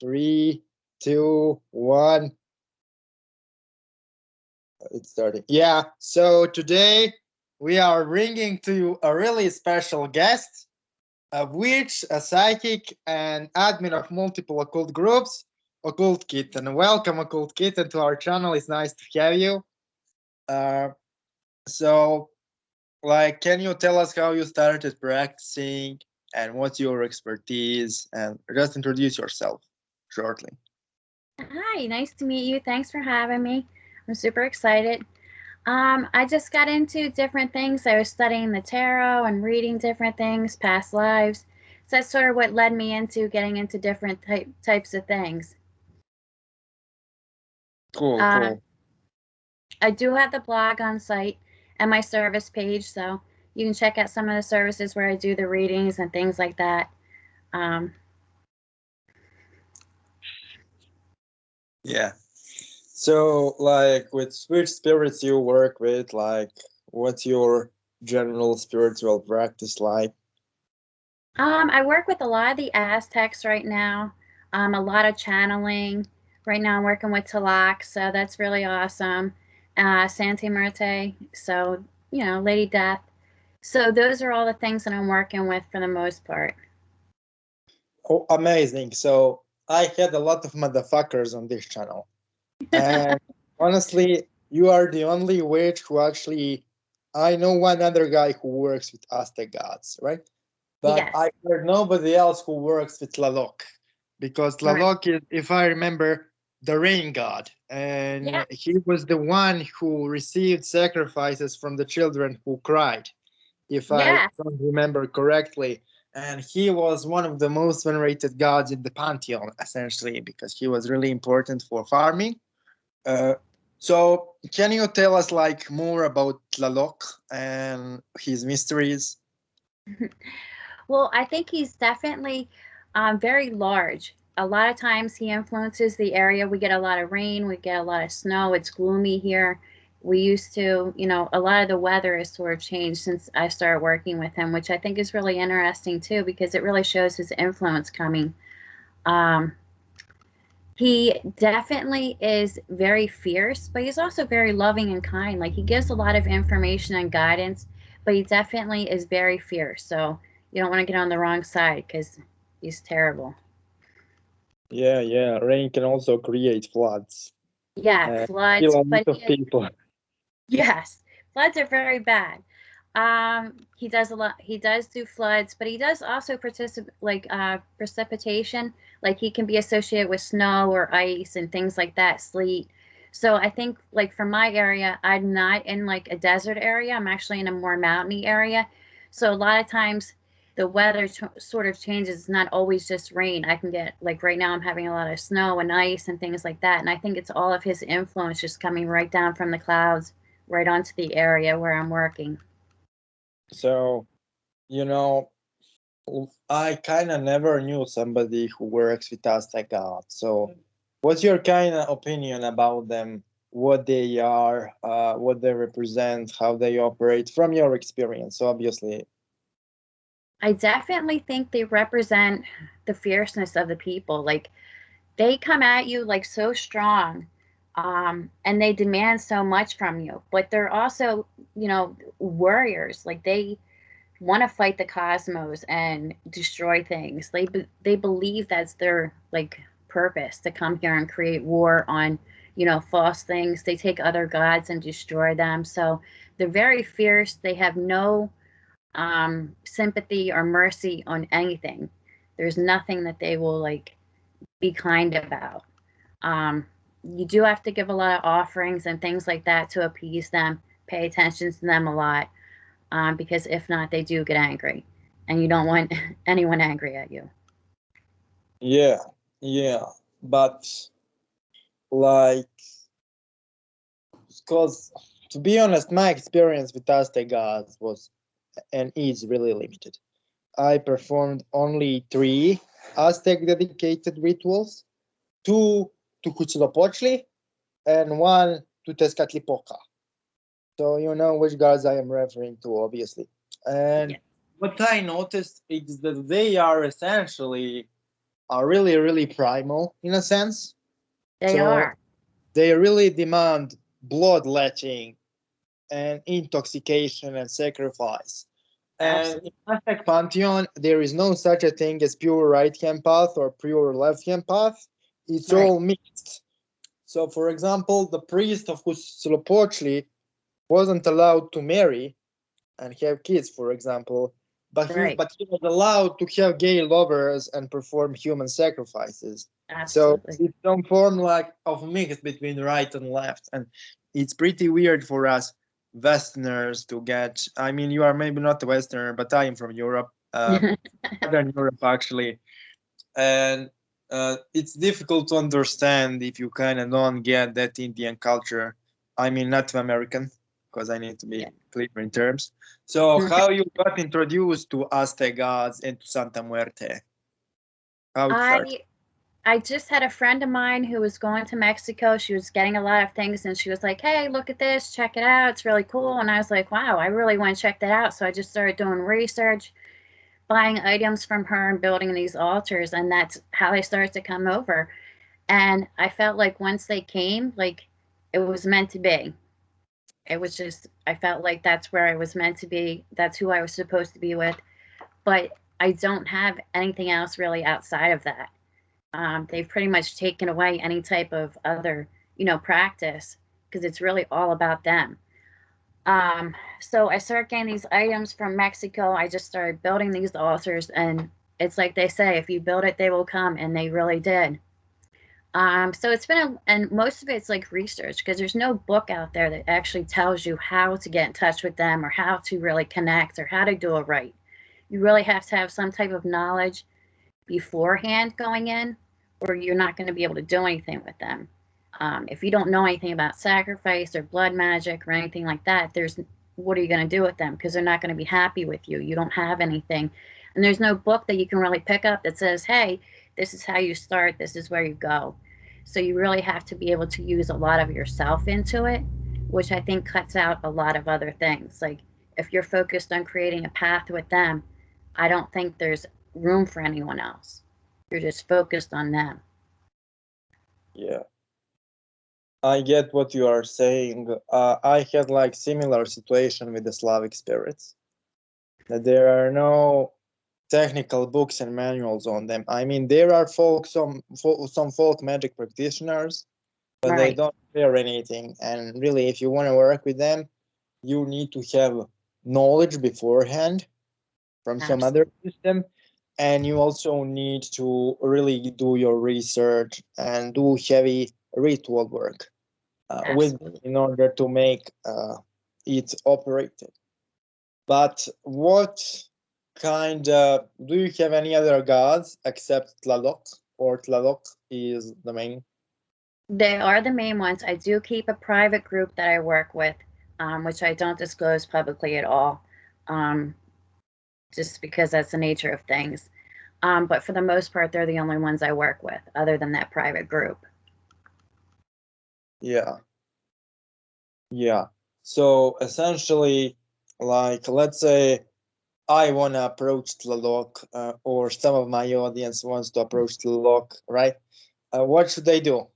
3, 2, 1. It's starting. Yeah. So today we are bringing to you a really special guest, a witch, a psychic, and admin of multiple occult groups, Occult Kitten. Welcome, Occult Kitten, to our channel. It's nice to have you. Uh, so, can you tell us how you started practicing and what's your expertise? And just introduce yourself shortly. Hi, nice to meet you. Thanks for having me. I'm super excited. I just got into different things. I was studying the tarot and reading different things, past lives. So that's sort of what led me into getting into different types of things. Cool, Uh, cool. I do have the blog on site and my service page, so you can check out some of the services where I do the readings and things like that. Um, Yeah. So, with which spirits you work with, what's your general spiritual practice like? I work with a lot of the Aztecs right now. A lot of channeling. Right now, I'm working with Talak, so that's really awesome. Santa Muerte, so Lady Death. So those are all the things that I'm working with for the most part. Oh, amazing. So, I had a lot of motherfuckers on this channel. And honestly, you are the only witch who actually. I know one other guy who works with Aztec gods, right? But Yes, I heard nobody else who works with Tlaloc, because right. Tlaloc is, if I remember, the rain god, Yeah, and he was the one who received sacrifices from the children who cried, if I yeah, don't remember correctly. And he was one of the most venerated gods in the pantheon, essentially, because he was really important for farming. Uh, so, can you tell us more about Tlaloc and his mysteries? Well, I think he's definitely very large. A lot of times he influences the area. We get a lot of rain, we get a lot of snow. It's gloomy here. We used to, a lot of the weather has sort of changed since I started working with him, which I think is really interesting too, because it really shows his influence coming. Um, he definitely is very fierce, but he's also very loving and kind. Like he gives a lot of information and guidance, but he definitely is very fierce. So you don't want to get on the wrong side because he's terrible. Yeah, yeah. Rain can also create floods Yeah, and kill floods, a lot but of people. yes, floods are very bad. He does a lot. He does do floods, but he does also participate precipitation. Like he can be associated with snow or ice and things like that, sleet. So I think like for my area, I'm not in like a desert area. I'm actually in a more mountainy area. So a lot of times the weather sort of changes. It's not always just rain. I can get like right now I'm having a lot of snow and ice and things like that. And I think it's all of his influence just coming right down from the clouds right onto the area where I'm working. So, you know, I kind of never knew somebody who works with Aztec gods. So, what's your kind of opinion about them? What they are, what they represent, how they operate from your experience, obviously. I definitely think they represent the fierceness of the people. Like they come at you like so strong, and they demand so much from you. But they're also, warriors. Like they want to fight the cosmos and destroy things. They believe that's their like purpose to come here and create war on false things. They take other gods and destroy them. So they're very fierce. They have no sympathy or mercy on anything. There's nothing that they will like be kind about. Um, you do have to give a lot of offerings and things like that to appease them. Pay attention to them a lot, because if not, they do get angry, and you don't want anyone angry at you. Yeah, yeah. But, like, because to be honest, my experience with Aztec gods was and is really limited. I performed only 3 Aztec dedicated rituals, 2 to Huitzilopochtli and 1 to Tezcatlipoca. So you know which gods I am referring to, obviously. And Yeah. what I noticed is that they are essentially are really, really primal in a sense. They So are. they really demand bloodletting and intoxication and sacrifice. And in Absolutely. Aztec pantheon, there is no such a thing as pure right-hand path or pure left-hand path. It's Right. all mixed. So, for example, the priest of Huitzilopochtli wasn't allowed to marry and have kids, for example, Right. but he was allowed to have gay lovers and perform human sacrifices. So Absolutely. it's some form like of mix between right and left, and it's pretty weird for us Westerners to get. I mean, you are maybe not a Westerner, but I am from Europe, Southern Europe actually, and it's difficult to understand if you kind of don't get that Indian culture. I mean, Native American, because I need to Yeah. be clear in terms. So, how you got introduced to Aztec gods and to Santa Muerte? How it started? I I just had a friend of mine who was going to Mexico. She was getting a lot of things and she was like, "Hey, look at this. Check it out. It's really cool." And I was like, "Wow, I really want to check that out." So I just started doing research, buying items from her and building these altars, and that's how they started to come over. And I felt like once they came, like it was meant to be. It was just I felt like that's where I was meant to be. That's who I was supposed to be with. But I don't have anything else really outside of that. They've pretty much taken away any type of other, practice because it's really all about them. So I started getting these items from Mexico. I just started building these altars, and it's like they say, if you build it, they will come, and they really did. So it's been, and most of it's like research because there's no book out there that actually tells you how to get in touch with them or how to really connect or how to do it right. You really have to have some type of knowledge beforehand going in, or you're not going to be able to do anything with them. If you don't know anything about sacrifice or blood magic or anything like that, there's what are you going to do with them? Because they're not going to be happy with you. You don't have anything, and there's no book that you can really pick up that says, "Hey, this is how you start. This is where you go." So you really have to be able to use a lot of yourself into it, which I think cuts out a lot of other things. Like if you're focused on creating a path with them, I don't think there's room for anyone else. You're just focused on them. Yeah, I get what you are saying. I had like similar situation with the Slavic spirits. That there are no technical books and manuals on them. I mean, there are some folk magic practitioners, but they Right. don't share anything. And really, if you want to work with them, you need to have knowledge beforehand from some other Absolutely. system, and you also need to really do your research and do heavy ritual work with Absolutely. in order to make it operative. But what kind do you have any other gods except Tlaloc, or Tlaloc is the main? They are the main ones. I do keep a private group that I work with, which I don't disclose publicly at all, um, just because that's the nature of things. But for the most part, they're the only ones I work with, other than that private group. Yeah, yeah. So essentially, like let's say I want to approach Tlaloc, or some of my audience wants to approach Tlaloc, right? What should they do?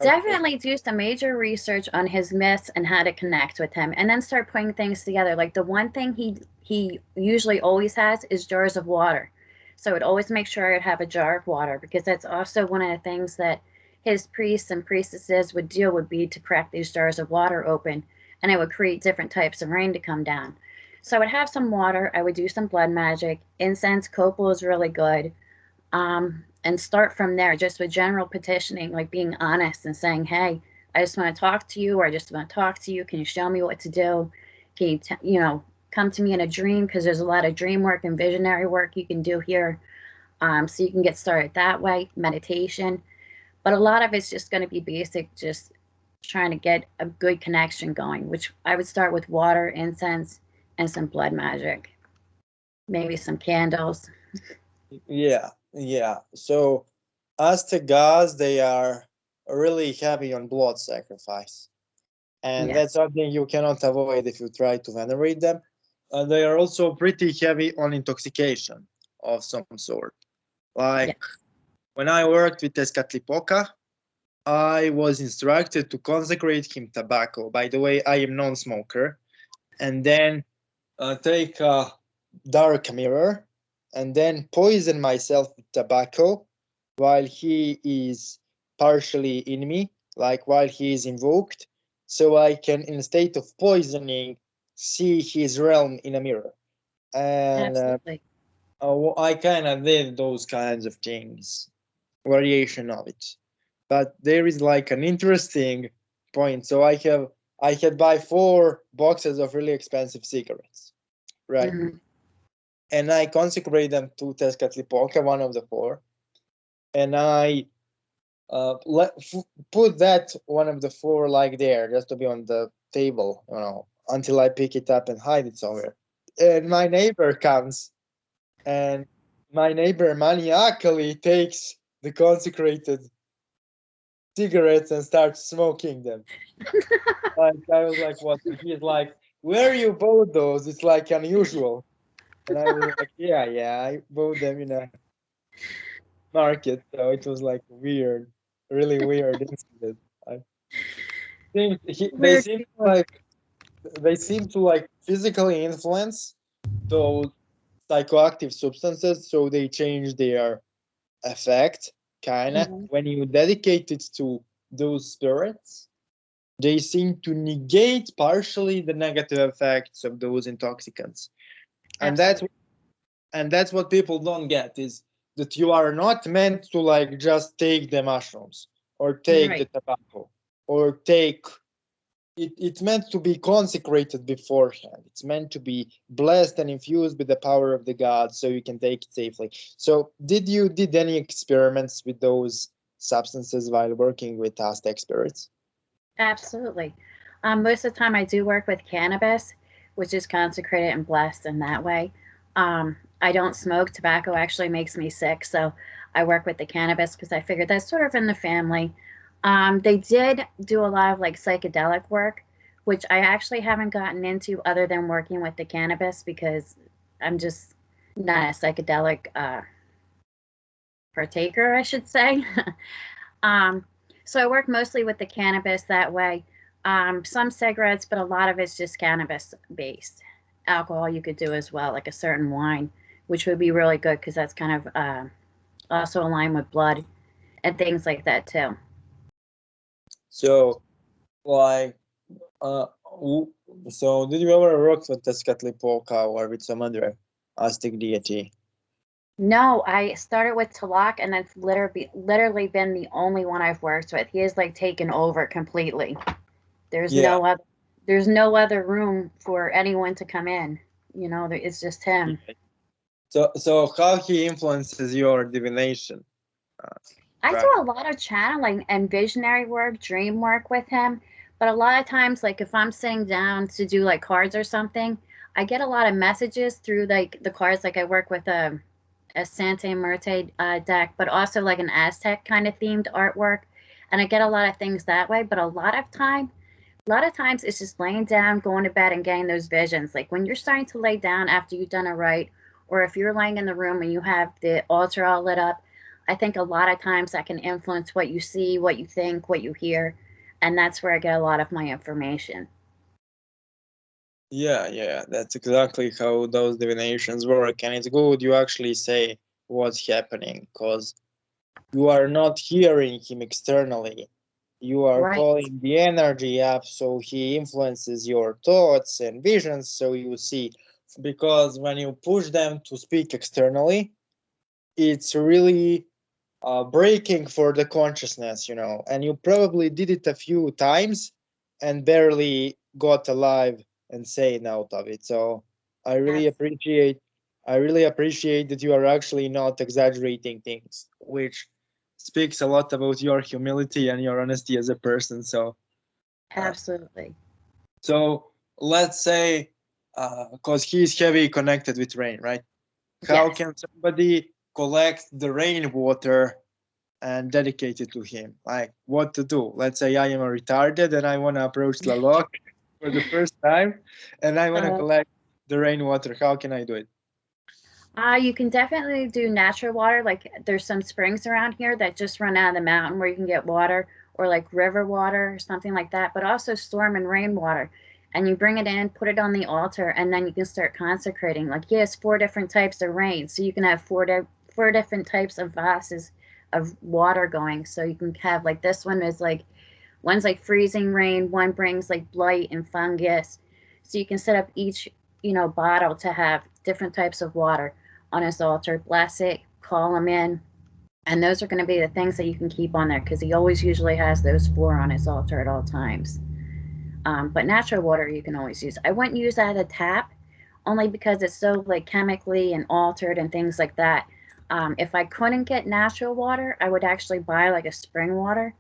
Okay. Definitely do some major research on his myths and how to connect with him, and then start putting things together. Like the one thing he usually always has is jars of water. So I'd always make sure I'd have a jar of water because that's also one of the things that his priests and priestesses would do would be to crack these jars of water open, and it would create different types of rain to come down. So I would have some water. I would do some blood magic. Incense, copal is really good, and start from there just with general petitioning, like being honest and saying, "Hey, I just want to talk to you, or I just want to talk to you. Can you show me what to do? Can you come to me in a dream?" Because there's a lot of dream work and visionary work you can do here. So you can get started that way, meditation. But a lot of it's just going to be basic, just trying to get a good connection going, which I would start with water, incense, and some blood magic, maybe some candles. Yeah, yeah. So as to gods, they are really heavy on blood sacrifice, and Yeah. that's something you cannot avoid if you try to venerate them. They are also pretty heavy on intoxication of some sort. Like Yes. when I worked with Tezcatlipoca, I was instructed to consecrate him tobacco. By the way, I am non-smoker. And then take a dark mirror and then poison myself with tobacco while he is partially in me, like while he is invoked, so I can, instead of poisoning, see his realm in a mirror. And Absolutely. I kind of did those kinds of things, variation of it. But there is like an interesting point. So I had buy 4 boxes of really expensive cigarettes, right? Hmm. And I consecrate them to Tezcatlipoca, one of the 4, and I put that one of the 4 like there, just to be on the table, until I pick it up and hide it somewhere. And my neighbor comes, and my neighbor maniacally takes the consecrated cigarettes and starts smoking them. Like I was like, "What?" And he's like, "Where you bought those? It's like unusual." And I was like, "Yeah, I bought them in a market." So it was like weird, really weird incident. I think Weird. they seem to like physically influence those psychoactive substances, so they change their effect, kinda. Mhm. When you dedicate it to those spirits, they seem to negate partially the negative effects of those intoxicants. And that's Absolutely. and that's what people don't get, is that you are not meant to like just take the mushrooms or take the Right. tobacco or take it's meant to be consecrated beforehand. It's meant to be blessed and infused with the power of the god so you can take it safely. So did any experiments with those substances while working with Aztec spirits? Absolutely. Most of the time, I do work with cannabis, which is consecrated and blessed in that way. I don't smoke. Tobacco actually makes me sick, so I work with the cannabis because I figured that's sort of in the family. They did do a lot of like psychedelic work, which I actually haven't gotten into other than working with the cannabis because I'm just not a psychedelic partaker, I should say. Um, so I work mostly with the cannabis that way. Some cigarettes, but a lot of it's just cannabis based. Alcohol you could do as well, like a certain wine, which would be really good because that's kind of also aligned with blood and things like that too. So like uh w- so did you ever work with Tezcatlipoca or with some other Aztec deity? No, I started with Talak, and that's literally been the only one I've worked with. He has like taken over completely. There's Yeah. no other. There's no other room for anyone to come in. It's just him. So how he influences your divination? Uh, I do right. a lot of channeling and visionary work, dream work with him. But a lot of times, like if I'm sitting down to do like cards or something, I get a lot of messages through like the cards. Like I work with a Santa Muerte deck, but also like an Aztec kind of themed artwork. And I get a lot of things that way. But a lot of times it's just laying down, going to bed, and getting those visions. Like when you're starting to lay down after you've done a rite, or if you're laying in the room and you have the altar all lit up, I think a lot of times that can influence what you see, what you think, what you hear. And that's where I get a lot of my information. Yeah, that's exactly how those divinations work, and it's good you actually say what's happening, because you are not hearing him externally. You are Right. calling the energy up, so he influences your thoughts and visions, so you see. Because when you push them to speak externally, it's really breaking for the consciousness, and you probably did it a few times and barely got alive and sane out of it. So I really Absolutely. appreciate I really appreciate that you are actually not exaggerating things, which speaks a lot about your humility and your honesty as a person. Uh, Absolutely. so let's say, because he's heavy connected with rain, right? How Yes. can somebody collect the rainwater and dedicate it to him? Like what to do? Let's say I am a retarded and I want to approach Tlaloc for the first time and I want to Uh, collect the rainwater. How can I do it? You can definitely do natural water. Like there's some springs around here that just run out of the mountain where you can get water, or like river water or something like that, but also storm and rainwater. And you bring it in, put it on the altar, and then you can start consecrating. Like, yes, 4 different types of rain. So you can have four different types of vases of water going. So you can have like this one is like one's like freezing rain, one brings like blight and fungus. So you can set up each, bottle to have different types of water on his altar, bless it, call him in. And those are going to be the things that you can keep on there because he always usually has those four on his altar at all times. But natural water you can always use. I wouldn't use that at a tap only because it's so like chemically and altered and things like that. If I couldn't get natural water, I would actually buy like a spring water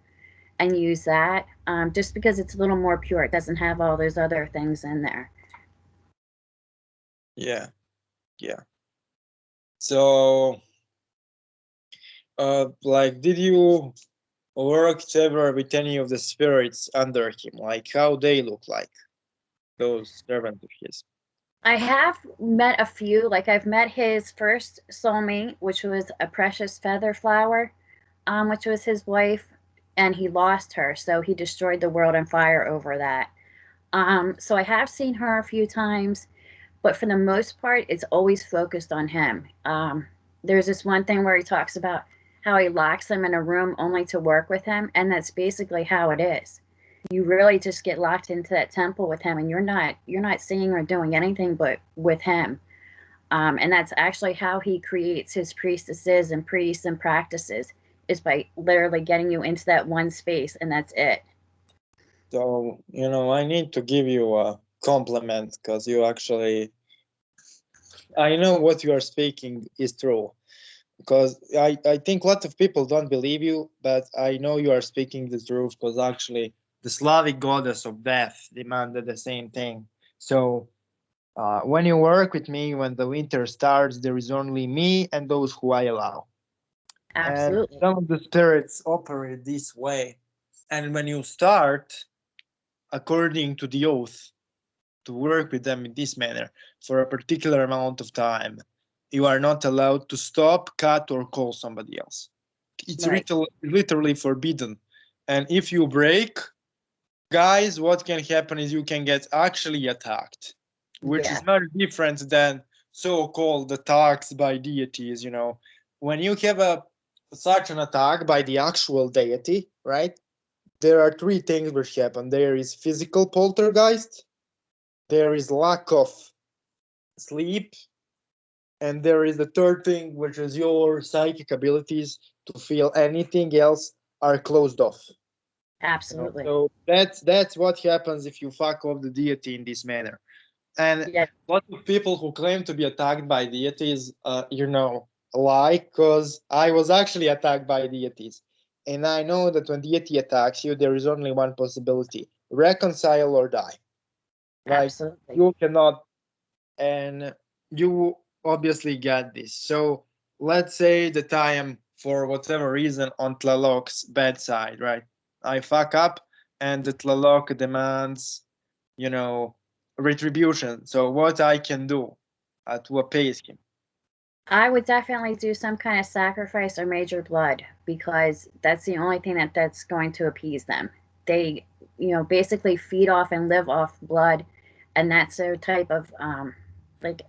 and use that just because it's a little more pure. It doesn't have all those other things in there. Yeah, yeah. So, like, did you work ever with any of the spirits under him? Like, how they look like, those servants of his? I have met a few. Like I've met his first soulmate, which was a precious feather flower, which was his wife, and he lost her, so he destroyed the world in fire over that. So I have seen her a few times, but for the most part, it's always focused on him. There's this one thing where he talks about how he locks them in a room only to work with him, and that's basically how it is. You really just get locked into that temple with him, and you're not seeing or doing anything but with him. And that's actually how he creates his priestesses and priests and practices is by literally getting you into that one space, and that's it. So, I need to give you a compliment because you actually, I know what you are speaking is true. Because I think a lot of people don't believe you, but I know you are speaking the truth because actually the Slavic goddess of death demanded the same thing. So when you work with me, when the winter starts, there is only me and those who I allow. And Absolutely. some of the spirits operate this way. And when you start, according to the oath, to work with them in this manner for a particular amount of time, you are not allowed to stop, cut, or call somebody else. It's Right. literally forbidden. And if you break, guys, what can happen is you can get actually attacked, which is Yeah. very different than so-called attacks by deities. When you have such an attack by the actual deity, right? There are three things which happen. There is physical poltergeist, there is lack of sleep, and there is the third thing, which is your psychic abilities to feel anything else are closed off. Absolutely. So that's what happens if you fuck off the deity in this manner. And Yeah. a lot of people who claim to be attacked by deities, lie, because I was actually attacked by deities. And I know that when deity attacks you, there is only one possibility: reconcile or die. Like, Absolutely. you cannot, and you obviously get this. So let's say that I am, for whatever reason, on Tlaloc's bedside, right? I fuck up, and the Tlaloc demands, you know, retribution. So what I can do to appease him? I would definitely do some kind of sacrifice or major blood because that's the only thing that's going to appease them. They, basically feed off and live off blood, and that's their type of like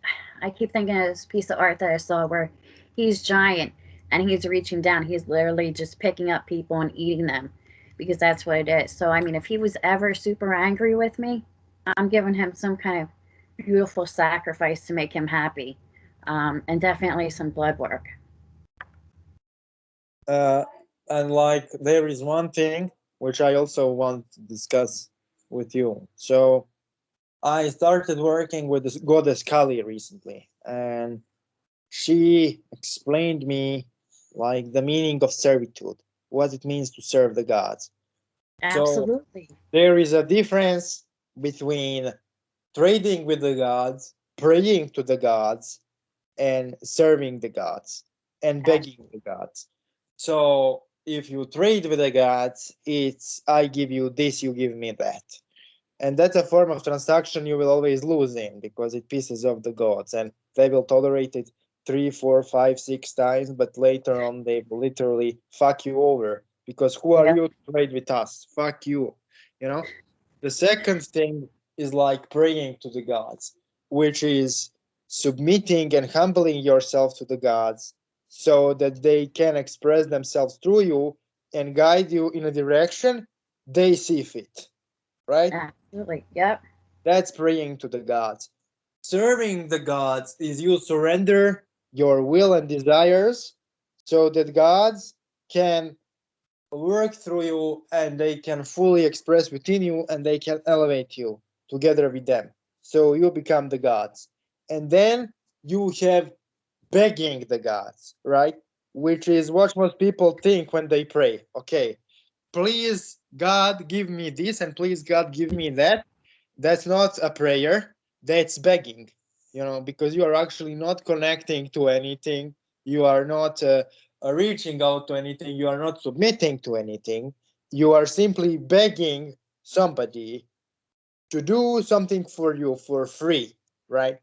I keep thinking of this piece of art that I saw where he's giant and he's reaching down. He's literally just picking up people and eating them because that's what it is. So I mean, if he was ever super angry with me, I'm giving him some kind of beautiful sacrifice to make him happy, and definitely some blood work. Uh, and like, there is one thing which I also want to discuss with you. So I started working with this goddess Kali recently, and she explained me like the meaning of servitude, what it means to serve the gods. So Absolutely. there is a difference between trading with the gods, praying to the gods, and serving the gods and begging the gods. So if you trade with the gods, it's I give you this, you give me that. And that's a form of transaction you will always lose in because it pisses off the gods and they will tolerate it three, four, five, 6 times, but later on they will literally fuck you over because who are Yep. you to trade with us? Fuck you. You know? The second thing is like praying to the gods, which is submitting and humbling yourself to the gods so that they can express themselves through you and guide you in a direction they see fit, right? Absolutely. Yep. That's praying to the gods. Serving the gods is you surrender your will and desires so that gods can work through you and they can fully express within you and they can elevate you together with them. So you become the gods. And then you have begging the gods, right? Which is what most people think when they pray. Okay, please God give me this and please God give me that. That's not a prayer, that's begging, because you are actually not connecting to anything. You are not reaching out to anything. You are not submitting to anything. You are simply begging somebody to do something for you for free, right?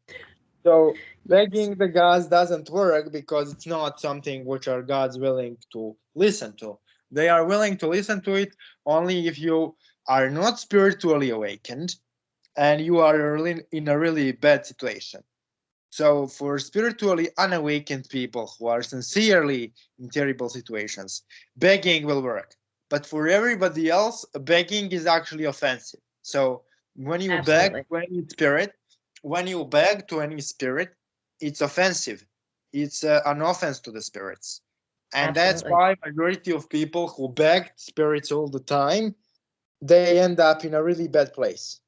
So Yes. begging the gods doesn't work because it's not something which are gods willing to listen to. They are willing to listen to it only if you are not spiritually awakened and you are really in a really bad situation. So, for spiritually unawakened people who are sincerely in terrible situations, begging will work. But for everybody else, begging is actually offensive. So, when you beg Absolutely. to any spirit, when you beg to any spirit, it's offensive. It's an offense to the spirits. And that's Absolutely. why majority of people who beg spirits all the time, they end up in a really bad place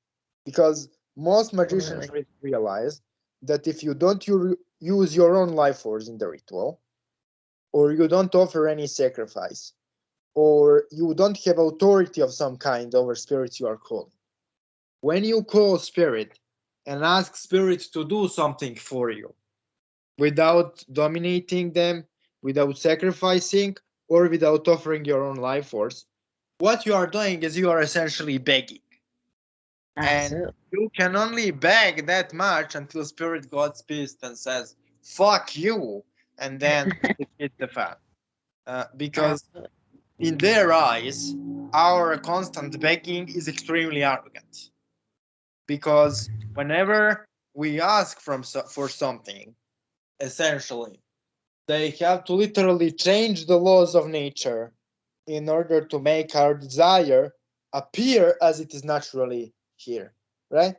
because most magicians Absolutely. realize that if you don't use your own life force in the ritual, or you don't offer any sacrifice, or you don't have authority of some kind over spirits you are calling, when you call spirit and ask spirit to do something for you without dominating them, without sacrificing, or without offering your own life force, what you are doing is you are essentially begging. And Absolutely. you can only beg that much until spirit God's pissed and says, fuck you. And then it hits the fan. Because Absolutely. in their eyes, our constant begging is extremely arrogant. Because whenever we ask for something, essentially, they have to literally change the laws of nature in order to make our desire appear as it is naturally here, right?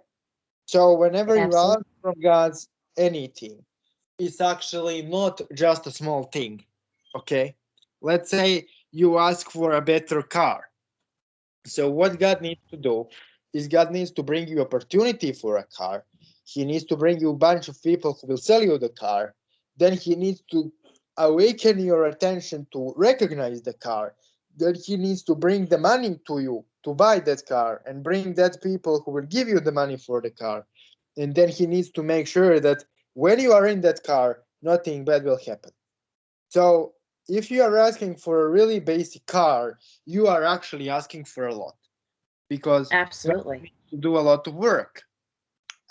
So whenever you ask Absolutely. from God's anything, it's actually not just a small thing. Okay? Let's say you ask for a better car. So what God needs to do is God needs to bring you opportunity for a car. He needs to bring you a bunch of people who will sell you the car. Then he needs to awaken your attention to recognize the car. Then he needs to bring the money to you to buy that car and bring that people who will give you the money for the car. And then he needs to make sure that when you are in that car, nothing bad will happen. So if you are asking for a really basic car, you are actually asking for a lot because God Absolutely. needs to do a lot of work.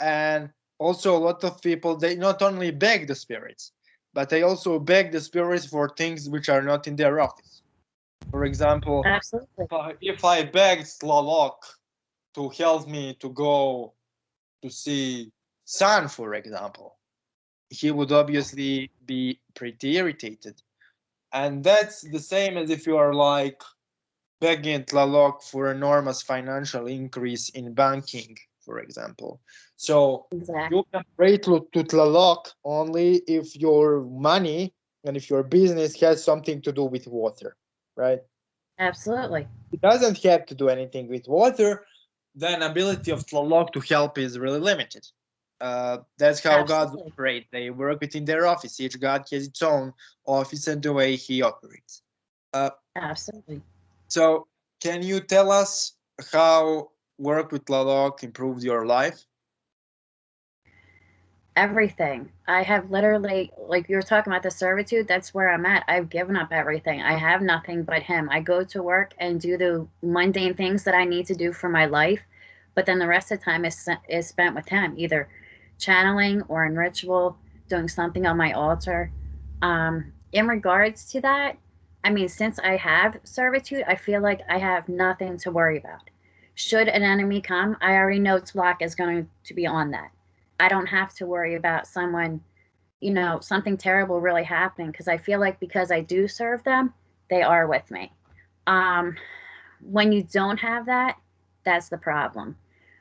And also a lot of people, they not only beg the spirits, but they also beg the spirits for things which are not in their office. For example, Absolutely. if I begged Slalok to help me to go to see Sun, for example, he would obviously be pretty irritated. And that's the same as if you are like begging Tlaloc for enormous financial increase in banking, for example. So you Exactly. can pray to Tlaloc only if your money and if your business has something to do with water, right? Absolutely. It doesn't have to do anything with water, then ability of Tlaloc to help is really limited. That's how gods Absolutely. operate. They work within their office. Each god has its own office and the way he operates. Uh, Absolutely. so, can you tell us how work with Tlaloc improved your life? Everything. I have literally, like you were talking about the servitude, that's where I'm at. I've given up everything. I have nothing but him. I go to work and do the mundane things that I need to do for my life, but then the rest of the time is spent with him, either channeling or in ritual. doing something on my altar. In regards to that, I mean, since I have servitude, I feel like I have nothing to worry about. Should an enemy come, I already know Tzlak is going to be on that. I don't have to worry about someone, something terrible really happening, because I feel like because I do serve them, they are with me. Um, when you don't have that, that's the problem.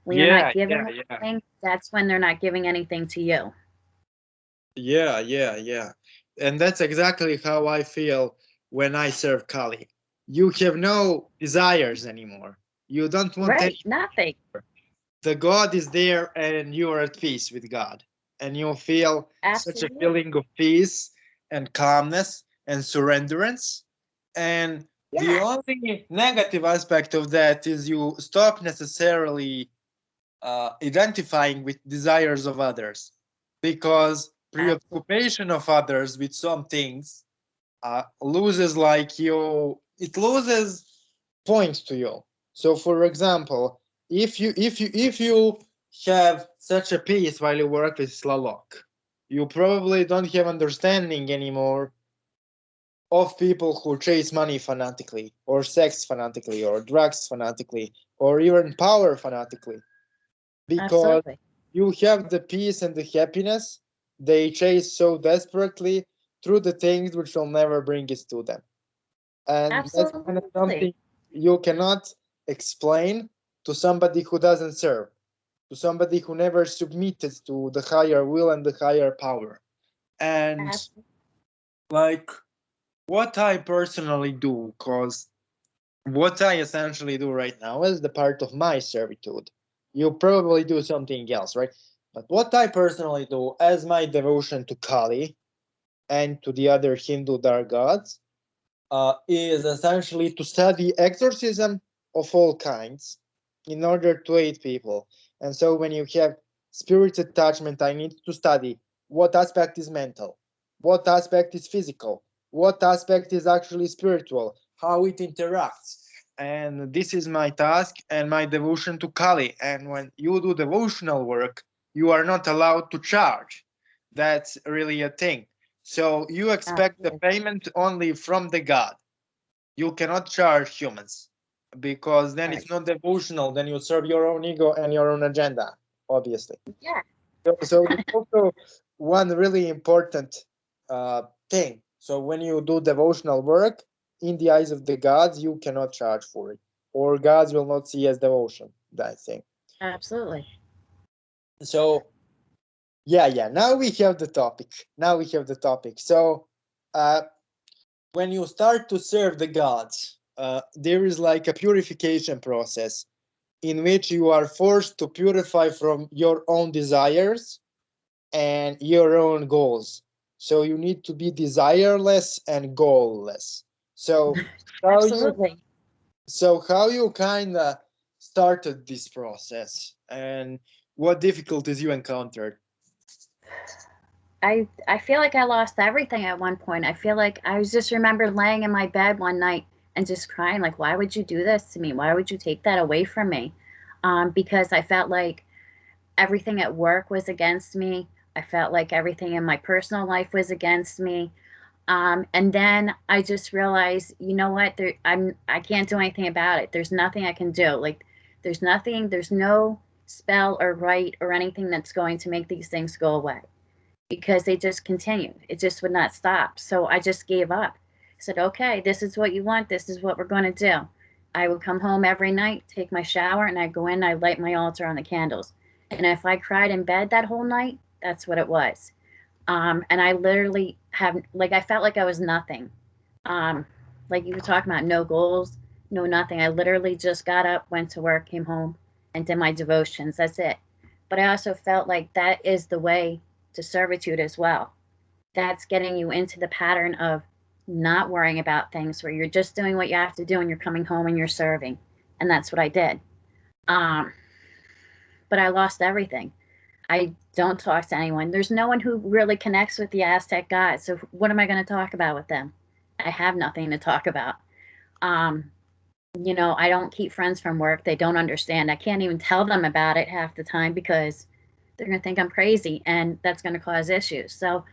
When you're not Yeah, giving yeah, them yeah. anything, that's when they're not giving anything to you. Yeah, yeah, yeah. And that's exactly how I feel when I serve Kali. You have no desires anymore. You don't want Right, any. nothing. The God is there and you are at peace with God. And you feel such a Absolutely. feeling of peace and calmness and surrenderance. And the Yes. only negative aspect of that is you stop necessarily identifying with desires of others, because Absolutely. preoccupation of others with some things loses like you it loses points to you. So for example, if you have such a peace while you work with Slalok, you probably don't have understanding anymore of people who chase money fanatically, or sex fanatically, or drugs fanatically, or even power fanatically, because Absolutely. you have the peace and the happiness they chase so desperately through the things which will never bring it to them. And that's kind of Absolutely. something you cannot explain to somebody who doesn't serve, to somebody who never submitted to the higher will and the higher power. And Absolutely. like what I personally do, because what I essentially do right now is the part of my servitude. You probably do something else, right? But what I personally do as my devotion to Kali and to the other Hindu dark gods is essentially to study exorcism of all kinds in order to aid people. And so when you have spirit attachment, I need to study what aspect is mental, what aspect is physical, what aspect is actually spiritual, how it interacts. And this is my task and my devotion to Kali. And when you do devotional work, you are not allowed to charge. That's really a thing. So you expect the Absolutely. payment only from the God. You cannot charge humans, because then Right. it's not devotional. Then you serve your own ego and your own agenda, obviously. Yeah. So there's also one really important thing. So when you do devotional work, in the eyes of the gods, you cannot charge for it, or gods will not see as devotion. That thing. Absolutely. So yeah, yeah. Now we have the topic. Now we have the topic. So uh, when you start to serve the gods, there is like a purification process in which you are forced to purify from your own desires and your own goals. So you need to be desireless and goalless. So how you Absolutely. how you kind of started this process, and what difficulties you encountered? I feel like I lost everything at one point. I feel like I was just remember laying in my bed one night and just crying, like, why would you do this to me? Why would you take that away from me? Because I felt like everything at work was against me. I felt like everything in my personal life was against me. And then I just realized, you know what? I can't do anything about it. There's nothing I can do. Like, there's nothing. There's no spell or rite or anything that's going to make these things go away, because they just continued. It just would not stop. So I just gave up. I said, okay, this is what you want. This is what we're going to do. I would come home every night, take my shower, and I'd go in, I'd light my altar on the candles. And if I cried in bed that whole night, that's what it was. And I literally I felt like I was nothing. Um, like you were talking about, no goals, no nothing. I literally just got up, went to work, came home, and did my devotions. That's it. But I also felt like that is the way to servitude as well. That's getting you into the pattern of not worrying about things, where you're just doing what you have to do and you're coming home and you're serving. And that's what I did. Um, but I lost everything. I don't talk to anyone. There's no one who really connects with the Aztec gods. So what am I going to talk about with them? I have nothing to talk about. Um, I don't keep friends from work. They don't understand. I can't even tell them about it half the time, because they're going to think I'm crazy, and that's going to cause issues. So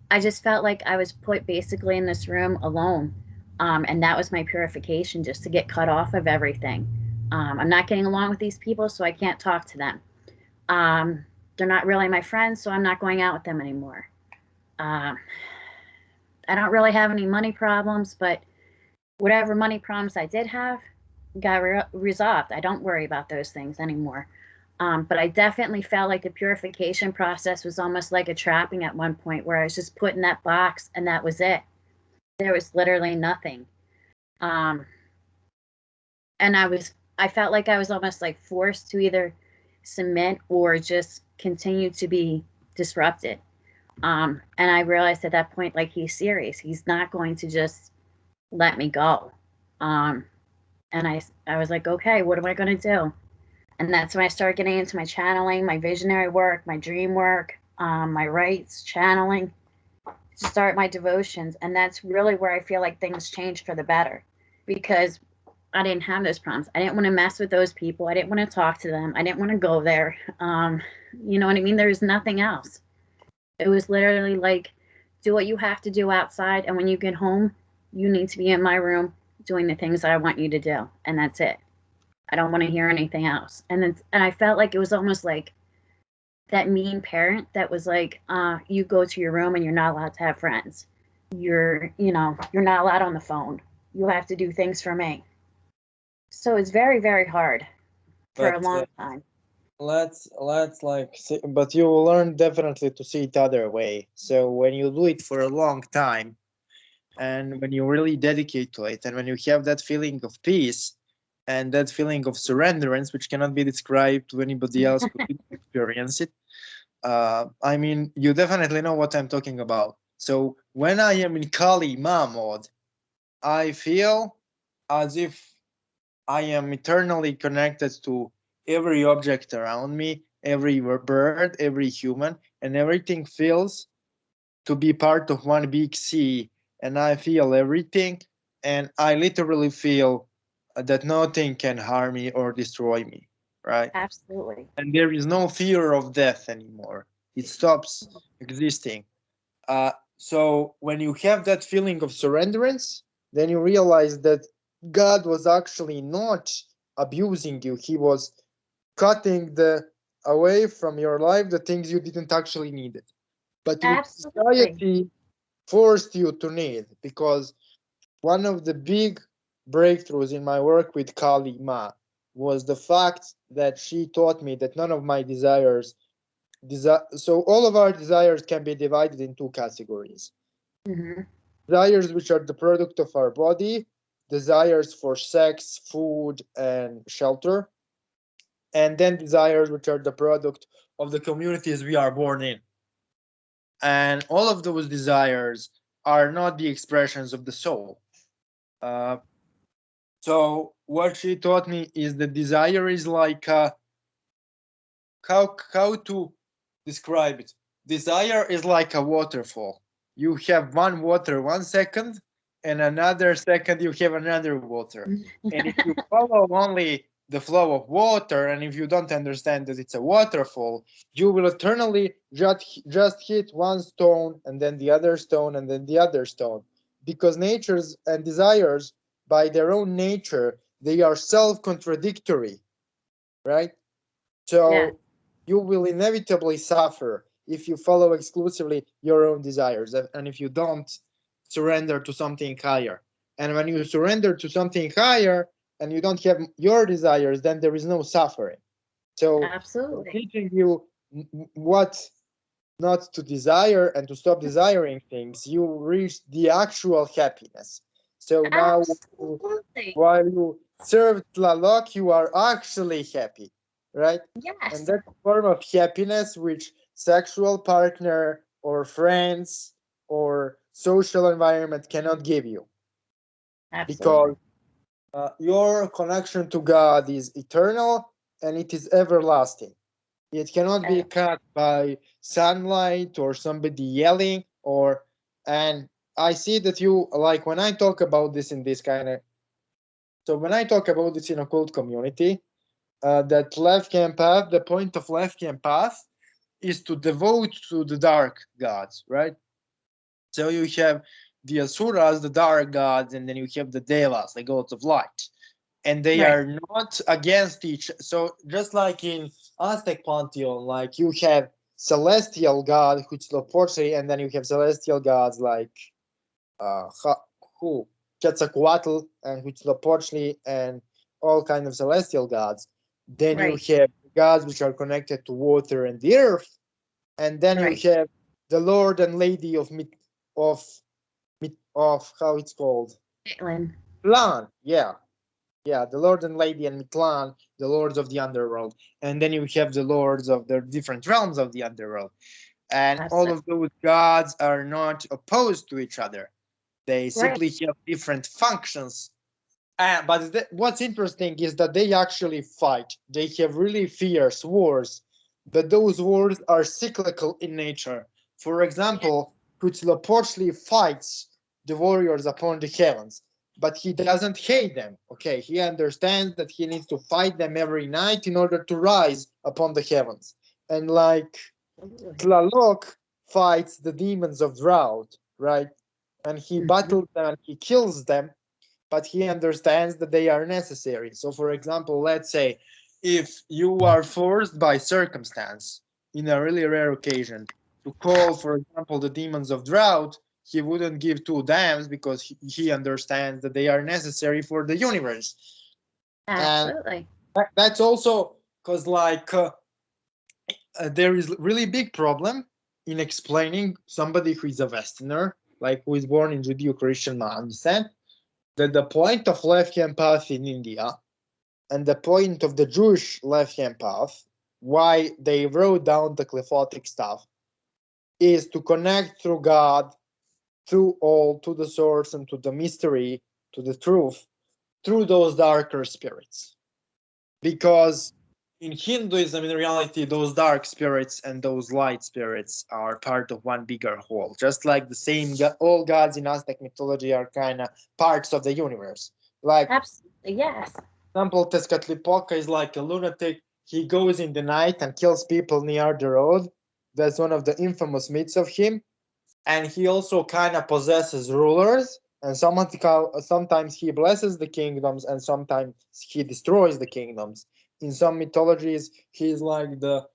I just felt like I was put basically in this room alone. And that was my purification, just to get cut off of everything. I'm not getting along with these people, so I can't talk to them. They're not really my friends, so I'm not going out with them anymore. Um, I don't really have any money problems, but whatever money problems I did have got resolved. I don't worry about those things anymore. But I definitely felt like the purification process was almost like a trapping at one point, where I was just put in that box and that was it. There was literally nothing. Um, and I felt like I was almost like forced to either submit or just continue to be disrupted. And I realized at that point, like, he's serious. He's not going to just let me go. And I was like, okay, what am I going to do? And that's when I started getting into my channeling, my visionary work, my dream work, my rites, channeling, to start my devotions. And that's really where I feel like things changed for the better, because I didn't have those problems. I didn't want to mess with those people. I didn't want to talk to them. I didn't want to go there. You know what I mean? There's nothing else. It was literally like, do what you have to do outside. And when you get home, you need to be in my room doing the things that I want you to do. And that's it. I don't want to hear anything else. And I felt like it was almost like that mean parent that was like, you go to your room and you're not allowed to have friends. You're not allowed on the phone. You have to do things for me. So it's very, very hard for a But long time. let's like see, but you will learn definitely to see it other way. So when you do it for a long time, and when you really dedicate to it, and when you have that feeling of peace and that feeling of surrenderance, which cannot be described to anybody else who didn't experience it, I mean, you definitely know what I'm talking about. So when I am in Kali Ma mode, I feel as if I am eternally connected to every object around me, every bird, every human, and everything feels to be part of one big sea. And I feel everything, and I literally feel that nothing can harm me or destroy me, right? Absolutely. And there is no fear of death anymore. It stops existing. So when you have that feeling of surrenderance, then you realize that God was actually not abusing you. He was cutting the away from your life the things you didn't actually need it, but which Absolutely. society forced you to need. Because one of the big breakthroughs in my work with Kali Ma was the fact that she taught me that none of my desires so all of our desires can be divided in two categories: Mm-hmm. desires which are the product of our body, desires for sex, food, and shelter, and then desires which are the product of the communities we are born in. And all of those desires are not the expressions of the soul. Uh, so what she taught me is that desire is like how to describe it. Desire is like a waterfall. You have one water 1 second, and another second you have another water. And if you follow only the flow of water, and if you don't understand that it's a waterfall, you will eternally just hit one stone and then the other stone and then the other stone. Because natures and desires, by their own nature, they are self-contradictory, right? Yeah. So you will inevitably suffer if you follow exclusively your own desires, and if you don't surrender to something higher. And when you surrender to something higher and you don't have your desires, then there is no suffering. So by Absolutely. teaching you what not to desire and to stop desiring things, you reach the actual happiness. So now, Absolutely. while you serve Tlaloc, you are actually happy, right? And Yes. that's a form of happiness which sexual partner or friends or social environment cannot give you, because Absolutely. your connection to God is eternal and it is everlasting. It cannot be Uh, cut by sunlight or somebody yelling or. And I see that you like when I talk about this in this kind of. So when I talk about this in occult community, that left can path, the point of left can path is to devote to the dark gods, right? So you have the Asuras, the dark gods, and then you have the Devas, the gods of light. And they Right. are not against each. So just like in Aztec pantheon, like you have celestial god Huitzilopochtli, and then you have celestial gods like uh who Quetzalcoatl and Huitzilopochtli and all kind of celestial gods. Then you Right. have gods which are connected to water and the earth, and then you Right. have the Lord and Lady of how it's called, Caitlin. Plan, yeah, the Lord and Lady and Mitlan, the lords of the underworld, and then you have the lords of the different realms of the underworld, and all Absolutely. of those gods are not opposed to each other. They Right. simply have different functions. But what's interesting is that they actually fight. They have really fierce wars, but those wars are cyclical in nature. For Yeah. example, Huitzilopochtli fights the warriors upon the heavens, but he doesn't hate them. Okay, he understands that he needs to fight them every night in order to rise upon the heavens. And like Absolutely. Tlaloc fights the demons of drought, right? And he Mhm. battles them and he kills them, but he understands that they are necessary. So, for example, let's say if you are forced by circumstance in a really rare occasion to call, for example, the demons of drought, he wouldn't give two damns because he understands that they are necessary for the universe. And Absolutely. that's also because, like, there is really big problem in explaining somebody who is a Westerner, like who is born in Judeo-Christian mindset, that the point of left-hand path in India and the point of the Jewish left-hand path, why they wrote down the qliphothic stuff, is to connect through God, through all, to the source and to the mystery, to the truth, through those darker spirits. Because in Hinduism, in reality, those dark spirits and those light spirits are part of one bigger whole. Just like the same, all gods in Aztec mythology are kind of parts of the universe. Like, Absolutely. Yes. example, Tezcatlipoca is like a lunatic. He goes in the night and kills people near the road. That's one of the infamous myths of him. And he also kind of possesses rulers. And sometimes he blesses the kingdoms, and sometimes he destroys the kingdoms. In some mythologies, he's like the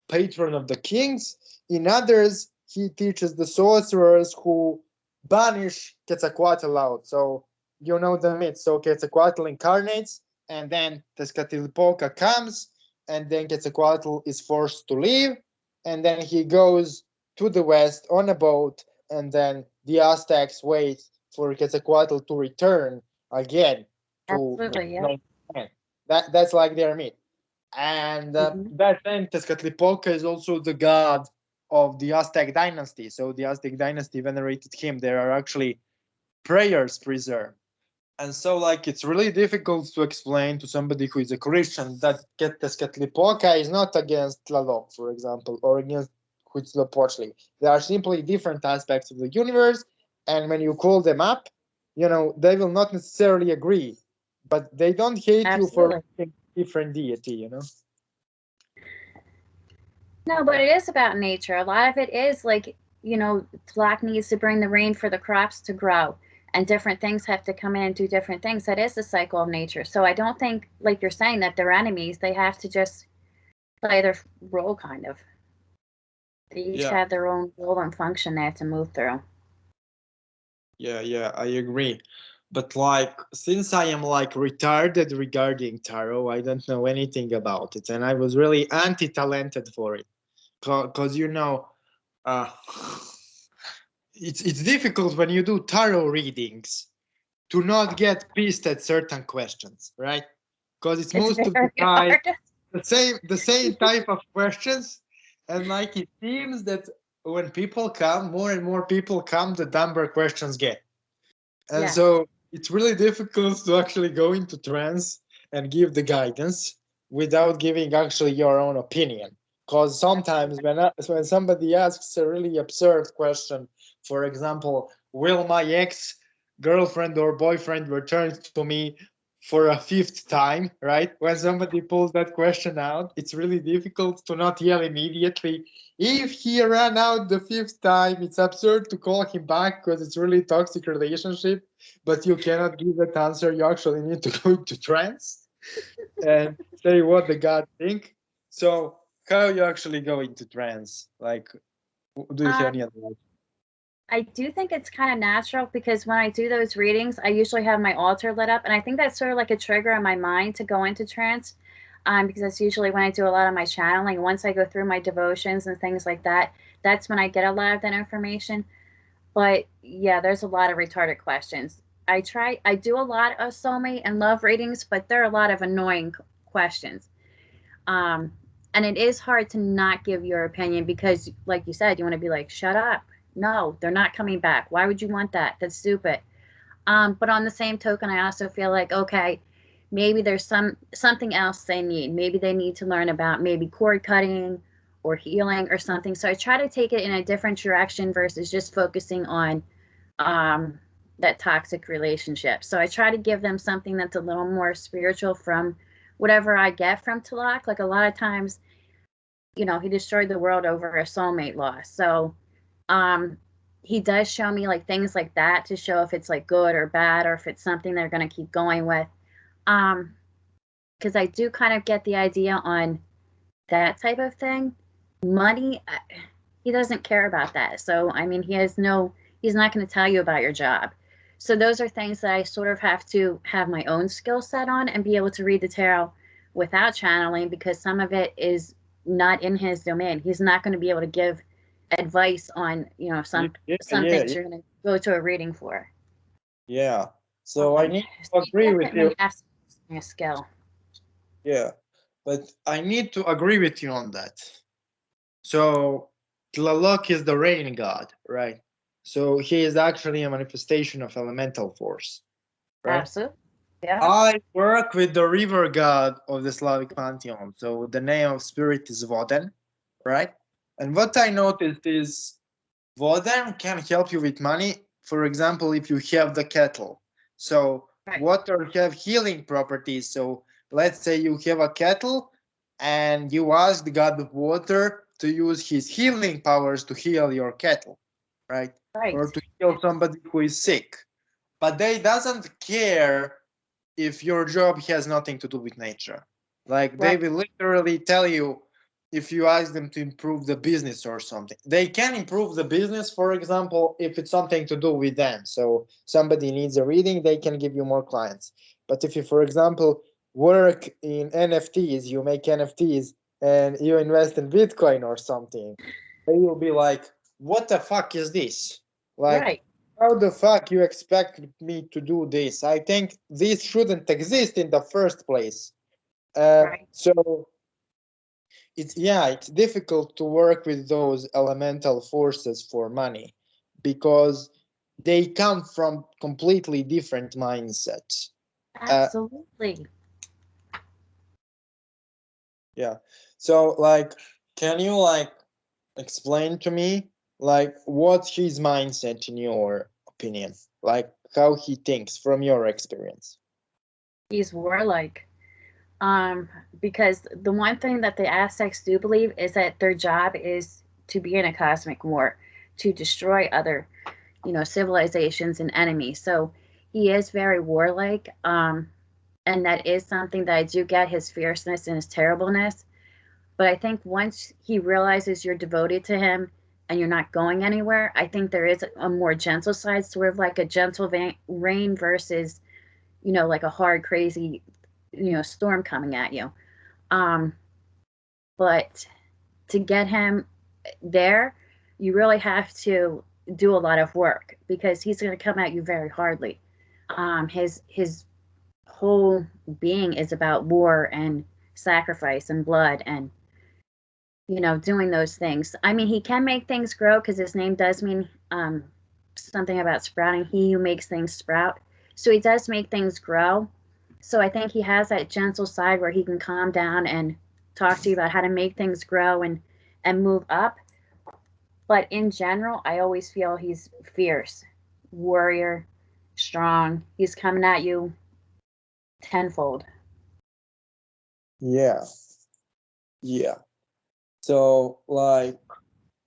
patron of the kings. In others, he teaches the sorcerers who banish Quetzalcoatl out. So you know the myth. So Quetzalcoatl incarnates, and then Tezcatlipoca comes, and then Quetzalcoatl is forced to leave, and then he goes to the west on a boat, and then the Aztecs wait for Quetzalcoatl to return again to Absolutely. Yep. the land. That's like their myth. And Mhm. that then Tezcatlipoca is also the god of the Aztec dynasty. So the Aztec dynasty venerated him. There are actually prayers preserved. And so, like, it's really difficult to explain to somebody who is a Christian that Tezcatlipoca is not against Tlaloc, for example, or against Huitzilopochtli. They are simply different aspects of the universe. And when you call them up, they will not necessarily agree, but they don't hate you for Absolutely. different deity. No, but it is about nature. A lot of it is like, Tlaloc needs to bring the rain for the crops to grow, and different things have to come in and do different things. That is the cycle of nature. So I don't think, like you're saying, that they're enemies. They have to just play their role, kind of. They each Yeah, have their own role and function they have to move through. yeah, I agree. But like, since I am like retarded regarding tarot, I don't know anything about it, and I was really anti-talented for it, because uh, it's difficult when you do tarot readings to not get pissed at certain questions, right? Because it's It's most of the very time hard. the same type of questions, and like it seems that when people come, more and more people come, the dumber questions get. And Yes. so it's really difficult to actually go into trance and give the guidance without giving actually your own opinion. Because sometimes when somebody asks a really absurd question, for example, will my ex girlfriend or boyfriend return to me for a fifth time, right? When somebody pulls that question out, it's really difficult to not yell immediately. If he ran out the fifth time, it's absurd to call him back because it's really toxic relationship, but you cannot give that answer. You actually need to go into trance and say what the God think. So how you actually go into trance? Like, do you have any Um, advice? I do think it's kind of natural because when I do those readings, I usually have my altar lit up, and I think that's sort of like a trigger in my mind to go into trance. Because that's usually when I do a lot of my channeling. Once I go through my devotions and things like that, that's when I get a lot of that information. But yeah, there's a lot of retarded questions. I do a lot of soulmate and love readings, but there are a lot of annoying questions. Um, and it is hard to not give your opinion because, like you said, you want to be like, shut up. No, they're not coming back. Why would you want that? That's stupid. But on the same token, I also feel like, okay, maybe there's something else they need. Maybe they need to learn about maybe cord cutting or healing or something. So I try to take it in a different direction versus just focusing on um, that toxic relationship. So I try to give them something that's a little more spiritual from whatever I get from Talak. Like a lot of times, he destroyed the world over a soulmate loss. So um, he does show me like things like that to show if it's like good or bad or if it's something they're going to keep going with. Um, because I do kind of get the idea on that type of thing. Money, he doesn't care about that. So, I mean, he's not going to tell you about your job. So, those are things that I sort of have to have my own skill set on and be able to read the tarot without channeling because some of it is not in his domain. He's not going to be able to give advice on, Yeah, some yeah, things yeah. you're going to go to a reading for. Yeah. So I need So to you agree with you. definitely have a skill. Yeah, but I need to agree with you on that. So Tlaloc is the rain god, right? So he is actually a manifestation of elemental force, right? Absolutely. Yeah. I work with the river god of the Slavic pantheon. So the name of spirit is Voden, right? And what I noticed is Voden can help you with money. For example, if you have the kettle. So Right. water have healing properties. So let's say you have a kettle and you ask the god of water to use his healing powers to heal your kettle, right? Or Right. to heal somebody who is sick. But they doesn't care if your job has nothing to do with nature. Like they Right. will literally tell you if you ask them to improve the business or something. They can improve the business, for example, if it's something to do with them. So somebody needs a reading, they can give you more clients. But if you, for example, work in NFTs, you make NFTs and you invest in Bitcoin or something, they will be like, what the fuck is this? Like, Right. how the fuck you expect me to do this? I think this shouldn't exist in the first place. Right. So it's difficult to work with those elemental forces for money because they come from completely different mindsets. Uh, Absolutely. yeah. So like, can you like explain to me like what's his mindset in your opinion? Like how he thinks from your experience? He's warlike. Um, because the one thing that the Aztecs do believe is that their job is to be in a cosmic war, to destroy other, civilizations and enemies. So he is very warlike. And that is something that I do get his fierceness and his terribleness. But I think once he realizes you're devoted to him and you're not going anywhere, I think there is a more gentle side, sort of like a gentle rain versus, like a hard, crazy, storm coming at you. Um, but to get him there, you really have to do a lot of work because he's going to come at you very hardly. His whole being is about war and sacrifice and blood and doing those things. I mean, he can make things grow because his name does mean something about sprouting. He who makes things sprout. So he does make things grow. So I think he has that gentle side where he can calm down and talk to you about how to make things grow and move up. But in general, I always feel he's fierce, warrior, strong. He's coming at you tenfold. Yeah. Yeah. So like,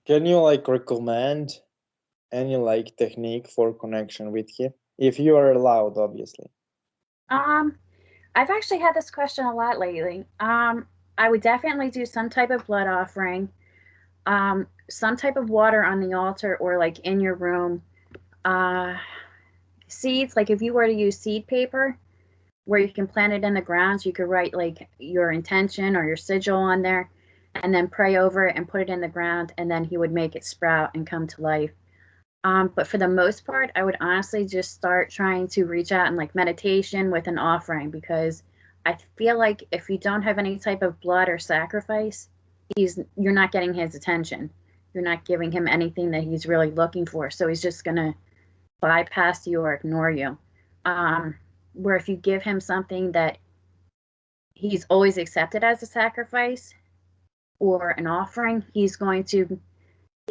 can you like recommend any like technique for connection with him? If you are allowed, obviously. Um, I've actually had this question a lot lately. I would definitely do some type of blood offering, some type of water on the altar or like in your room. Uh, Seeds, like if you were to use seed paper where you can plant it in the ground, so you could write like your intention or your sigil on there and then pray over it and put it in the ground, and then he would make it sprout and come to life. But for the most part, I would honestly just start trying to reach out in like meditation with an offering, because I feel like if you don't have any type of blood or sacrifice, you're not getting his attention. You're not giving him anything that he's really looking for. So he's just gonna bypass you or ignore you. Where if you give him something that he's always accepted as a sacrifice or an offering, he's going to,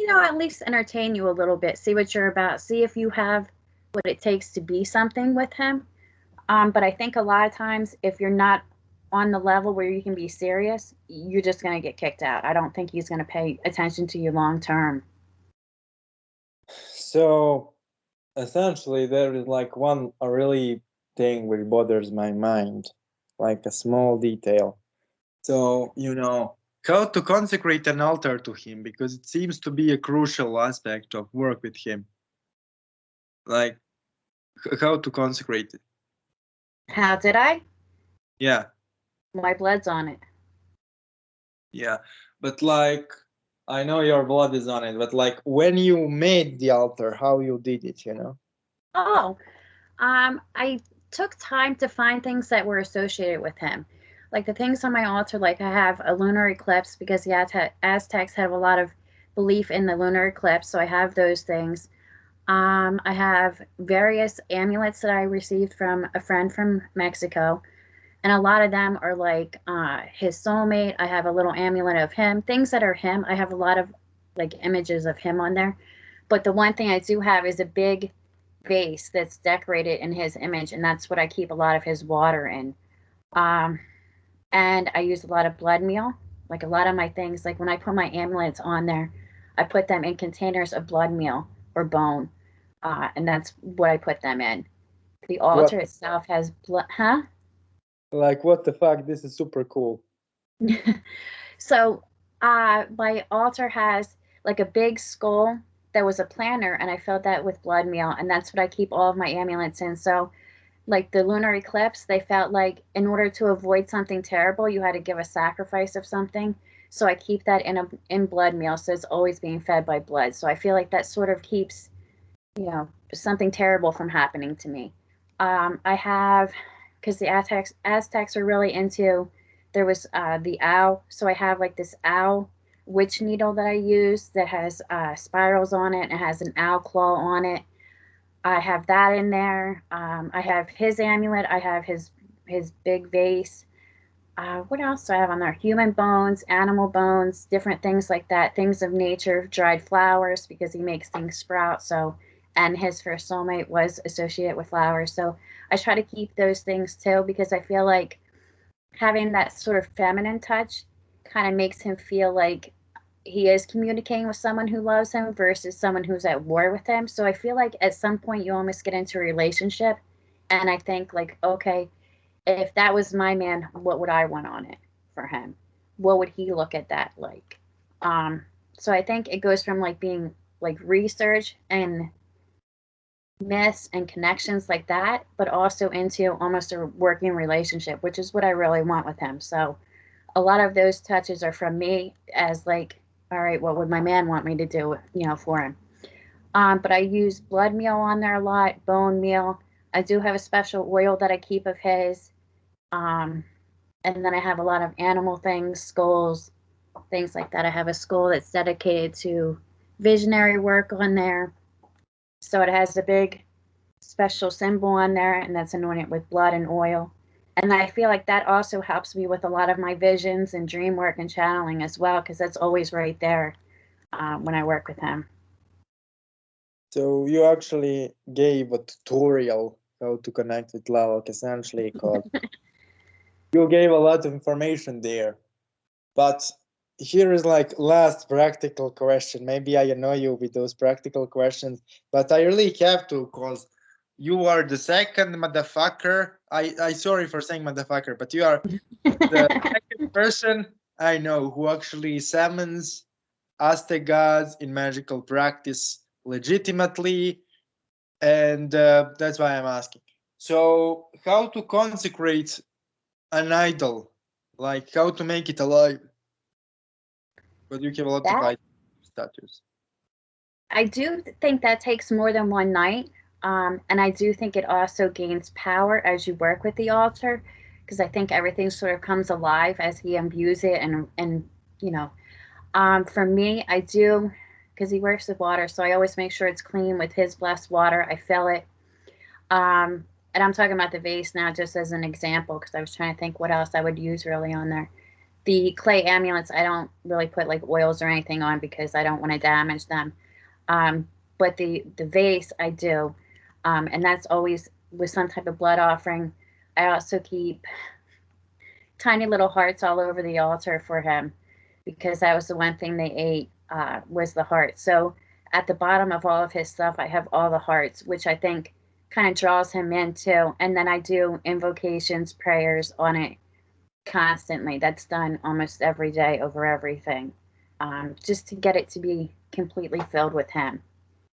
at least entertain you a little bit, see what you're about, see if you have what it takes to be something with him. But I think a lot of times, if you're not on the level where you can be serious, you're just going to get kicked out. I don't think he's going to pay attention to you long term. So essentially, there is like one a really thing which bothers my mind, like a small detail. So, how to consecrate an altar to him, because it seems to be a crucial aspect of work with him. Like, how to consecrate it. How did I? Yeah, My blood's on it. yeah. But like, I know your blood is on it, but like when you made the altar, how you did it? Oh, I took time to find things that were associated with him. Like the things on my altar, like I have a lunar eclipse because the Aztecs have a lot of belief in the lunar eclipse, so I have those things. I have various amulets that I received from a friend from Mexico, and a lot of them are like his soulmate. I have a little amulet of him, things that are him. I have a lot of like images of him on there. But the one thing I do have is a big vase that's decorated in his image, and that's what I keep a lot of his water in. Um, and I use a lot of blood meal. Like a lot of my things, like when I put my amulets on there, I put them in containers of blood meal or bone, and that's what I put them in. The altar What, itself has blood, huh? like, what the fuck? This is super cool. So, my altar has like a big skull that was a planter, and I filled that with blood meal, and that's what I keep all of my amulets in. So, like the lunar eclipse, they felt like in order to avoid something terrible, you had to give a sacrifice of something. So I keep that in blood meal, so it's always being fed by blood. So I feel like that sort of keeps, something terrible from happening to me. I have, because the Aztecs are really into. There was the owl, so I have like this owl witch needle that I use that has spirals on it and has an owl claw on it. I have that in there. I have his amulet. I have his big vase. What else do I have on there? Human bones, animal bones, different things like that. Things of nature, dried flowers, because he makes things sprout. So, and his first soulmate was associated with flowers. So I try to keep those things too, because I feel like having that sort of feminine touch kind of makes him feel like he is communicating with someone who loves him versus someone who's at war with him. So I feel like at some point you almost get into a relationship, and I think like, okay, if that was my man, what would I want on it for him? What would he look at that like? So I think it goes from like being like research and myths and connections like that, but also into almost a working relationship, which is what I really want with him. So a lot of those touches are from me as like, all right, what would my man want me to do, for him? But I use blood meal on there a lot, bone meal. I do have a special oil that I keep of his. Um, and then I have a lot of animal things, skulls, things like that. I have a skull that's dedicated to visionary work on there. So it has a big special symbol on there, and that's anointed with blood and oil. And I feel like that also helps me with a lot of my visions and dream work and channeling as well, because that's always right there when I work with him. So you actually gave a tutorial how to connect with Tlaloc, essentially, because you gave a lot of information there. But here is like last practical question. Maybe I annoy you with those practical questions, but I really have to, because you are the second motherfucker. I sorry for saying motherfucker, but you are the second person I know who actually summons Aztec gods in magical practice legitimately, and that's why I'm asking. So, how to consecrate an idol? Like, how to make it alive? But you have a lot of That statues. I do think that takes more than one night. And I do think it also gains power as you work with the altar, because I think everything sort of comes alive as he imbues it. And you know, for me, I do, because he works with water, so I always make sure it's clean with his blessed water. I fill it. And I'm talking about the vase now just as an example, because I was trying to think what else I would use really on there. The clay amulets, I don't really put like oils or anything on because I don't want to damage them. But the vase I do, and that's always with some type of blood offering. I also keep tiny little hearts all over the altar for him, because that was the one thing they ate, was the heart. So at the bottom of all of his stuff, I have all the hearts, which I think kind of draws him in too. And then I do invocations, prayers on it constantly. That's done almost every day over everything, just to get it to be completely filled with him.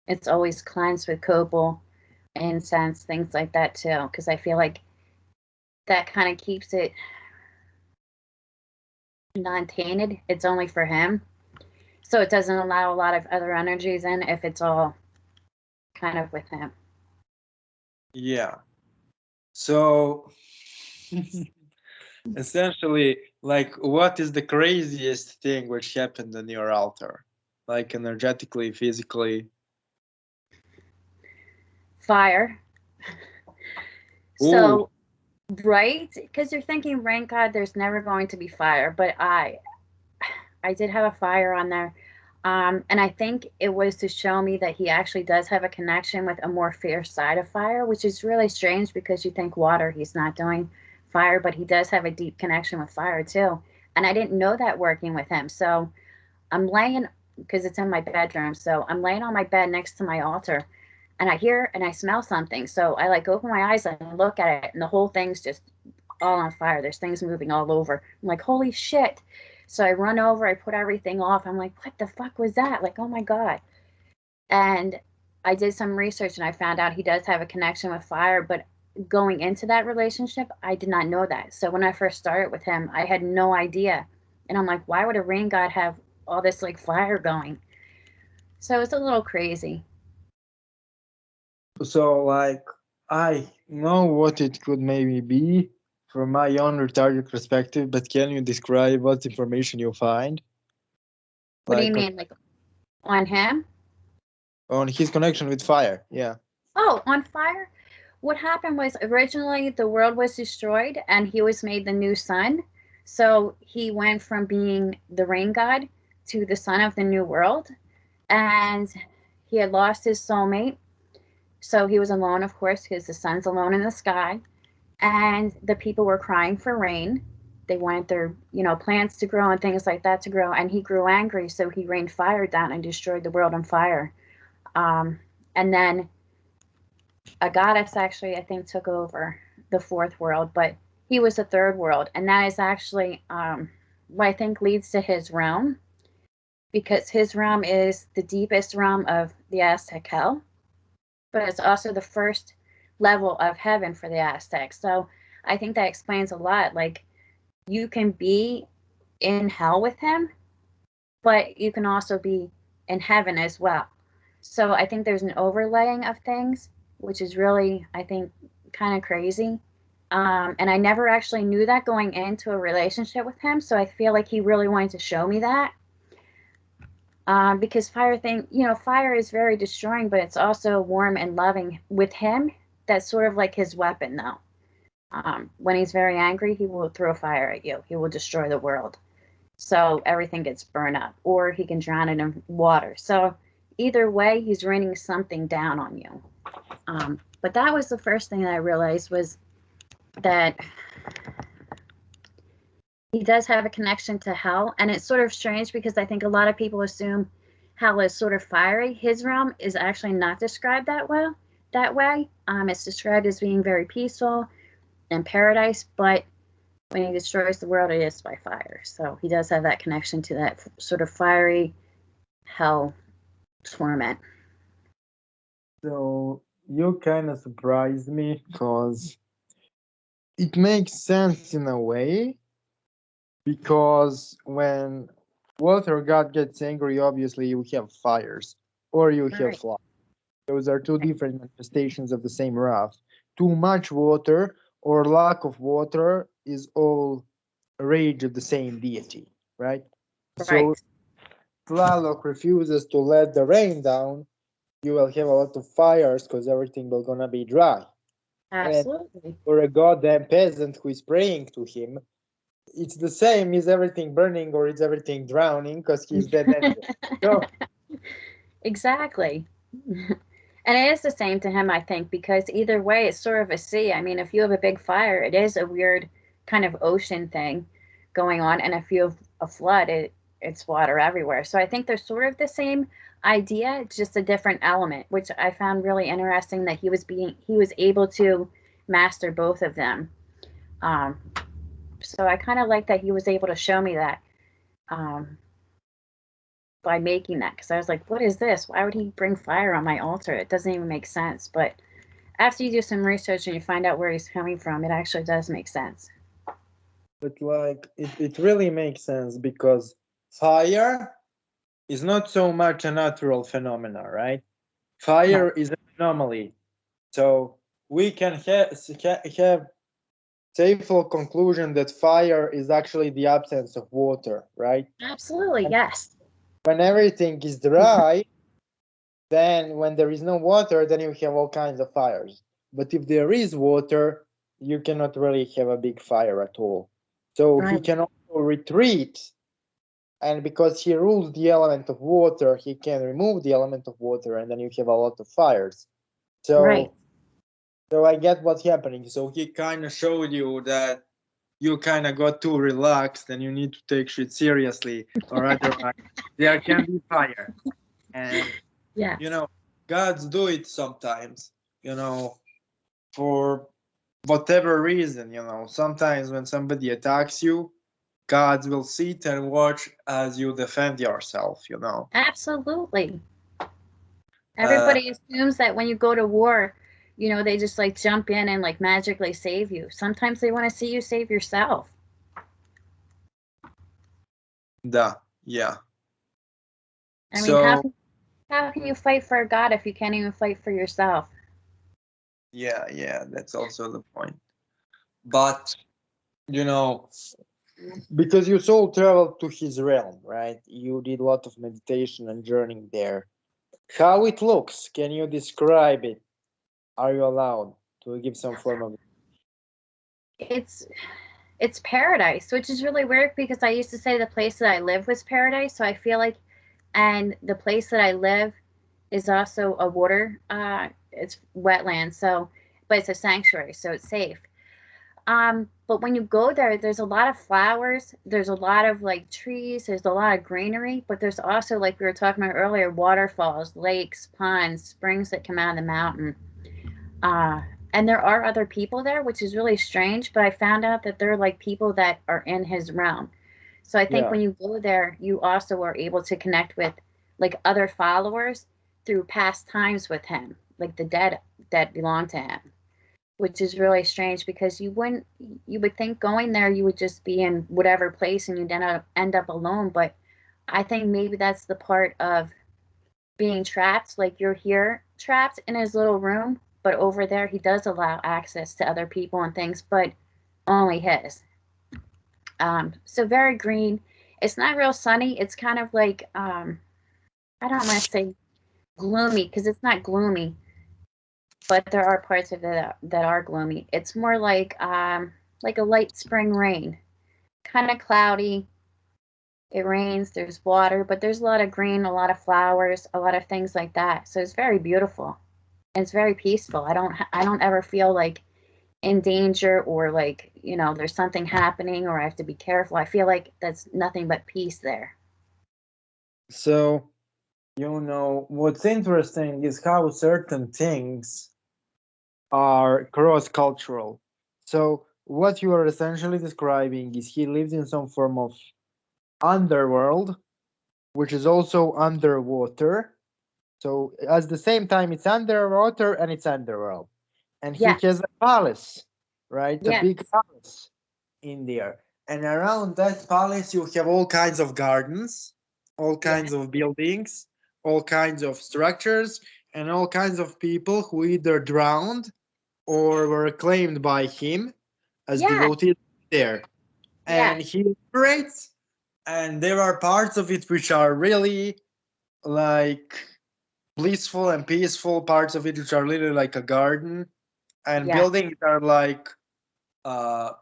It's always cleansed with copal, incense, things like that too, because I feel like that kind of keeps it non-tainted. It's only for him, so it doesn't allow a lot of other energies in if it's all kind of with him. Yeah. So essentially, like, what is the craziest thing which happened on your altar? Like energetically, physically? Fire. Ooh. So, right? Because you're thinking, rank God, there's never going to be fire. But I did have a fire on there. And I think it was to show me that he actually does have a connection with a more fierce side of fire, which is really strange because you think water, he's not doing fire, but he does have a deep connection with fire too. And I didn't know that working with him. So I'm laying, because it's in my bedroom. So I'm laying on my bed next to my altar, and I hear and I smell something. So I like open my eyes and look at it, and the whole thing's just all on fire. There's things moving all over. I'm like, holy shit. So I run over, I put everything off. I'm like, what the fuck was that? Like, oh my God. And I did some research and I found out he does have a connection with fire, but going into that relationship, I did not know that. So when I first started with him, I had no idea. And I'm like, why would a rain god have all this like fire going? So it's a little crazy. So, like, I know what it could maybe be from my own retarded perspective, but can you describe what information you find? What do you Like, mean? Like on him? on his connection with fire? Yeah. Oh, on fire? What happened was originally the world was destroyed and he was made the new sun. So he went from being the rain god to the son of the new world. And he had lost his soulmate. So he was alone, of course, because the sun's alone in the sky. And the people were crying for rain. They wanted their, plants to grow and things like that to grow. And he grew angry, so he rained fire down and destroyed the world on fire. And then a goddess actually, I think, took over the fourth world, but he was the third world. And that is actually what I think leads to his realm, because his realm is the deepest realm of the Aztec hell, but it's also the first level of heaven for the Aztecs. So I think that explains a lot. Like, you can be in hell with him, but you can also be in heaven as well. So I think there's an overlaying of things, which is really, I think, kind of crazy. And I never actually knew that going into a relationship with him. So I feel like he really wanted to show me that. Because fire is very destroying, but it's also warm and loving with him. That's sort of like his weapon, though. When he's very angry, he will throw fire at you. He will destroy the world. So everything gets burned up, or he can drown it in water. So either way, he's raining something down on you. But that was the first thing that I realized, was that he does have a connection to hell. And it's sort of strange because I think a lot of people assume hell is sort of fiery. His realm is actually not described that way. It's described as being very peaceful and paradise, but when he destroys the world, it is by fire. So he does have that connection to that sort of fiery hell torment. So you kind of surprised me because it makes sense in a way, because when water god gets angry, obviously you have fires or you have Right. floods. Those are two different manifestations of the same wrath. Too much water or lack of water is all rage of the same deity, right? So Right. Tlaloc refuses to let the rain down, you will have a lot of fires because everything will gonna be dry. And Absolutely. for a goddamn peasant who is praying to him, it's the same: is everything burning or is everything drowning, because he's dead anyway. So Exactly. And it is the same to him, I think, because either way, it's sort of a sea. I mean, if you have a big fire, it is a weird kind of ocean thing going on, and if you have a flood, it's water everywhere. So I think they're sort of the same idea, it's just a different element, which I found really interesting that he was able to master both of them. Um, so I kind of like that he was able to show me that. Um, by making that, because I was like, what is this? Why would he bring fire on my altar? It doesn't even make sense. But after you do some research and you find out where he's coming from, it actually does make sense. but like it really makes sense, because fire is not so much a natural phenomena, right? Right. Fire is an anomaly. So we can have safely conclusion that fire is actually the absence of water, right? Absolutely, And yes. when everything is dry, then when there is no water, then you have all kinds of fires. But if there is water, you cannot really have a big fire at all. So he Right. can also retreat, and because he rules the element of water, he can remove the element of water, and then you have a lot of fires. Right. So I get what's happening. So he kind of showed you that you kind of got too relaxed and you need to take shit seriously, or otherwise there can be fire. And you Yes. know, gods do it sometimes, for whatever reason. Sometimes when somebody attacks you, gods will sit and watch as you defend yourself. Absolutely. uh, Everybody assumes that when you go to war, they just like jump in and like magically save you. Sometimes they want to see you save yourself. yeah. I mean, how So can how can you fight for a god if you can't even fight for yourself? yeah, that's also the point. But you know because you soul traveled to his realm, right? You did a lot of meditation and journeying there. How it looks, can you describe it? Are you allowed to give some form of? It's it's paradise, which is really weird because I used to say the place that I live was paradise. So I feel like, and the place that I live is also a water, it's wetland. So, but it's a sanctuary, so it's safe. But when you go there, there's a lot of flowers. There's a lot of like trees. There's a lot of greenery, but there's also, like we were talking about earlier, waterfalls, lakes, ponds, springs that come out of the mountain. Uh, and there are other people there, which is really strange, but I found out that they're like people that are in his realm. So I think Yeah, when you go there, you also are able to connect with like other followers through past times with him, like the dead that belong to him, which is really strange because you would think going there you would just be in whatever place and you'd end up alone, but I think maybe that's the part of being trapped. Like you're here trapped in his little room, but over there he does allow access to other people and things, but only his. So very green. It's not real sunny. It's kind of like, I don't want to say gloomy because it's not gloomy, but there are parts of it that are gloomy. It's more like a light spring rain, kind of cloudy. It rains, there's water, but there's a lot of green, a lot of flowers, a lot of things like that. So it's very beautiful. It's very peaceful. I don't ever feel like in danger or like, you know, there's something happening or I have to be careful. I feel like that's nothing but peace there. So, you know, what's interesting is how certain things are cross-cultural. So, what you are essentially describing is he lives in some form of underworld, which is also underwater. So, at the same time, it's underwater and it's underworld. And he Yes. has a palace, right? A Yes. big palace in there. And around that palace, you have all kinds of gardens, all Yeah. kinds of buildings, all kinds of structures, and all kinds of people who either drowned or were claimed by him as Yeah. devotees there. Yeah. And he operates, and there are parts of it which are really like blissful and peaceful, parts of it which are literally like a garden, and Yeah. buildings are like uh,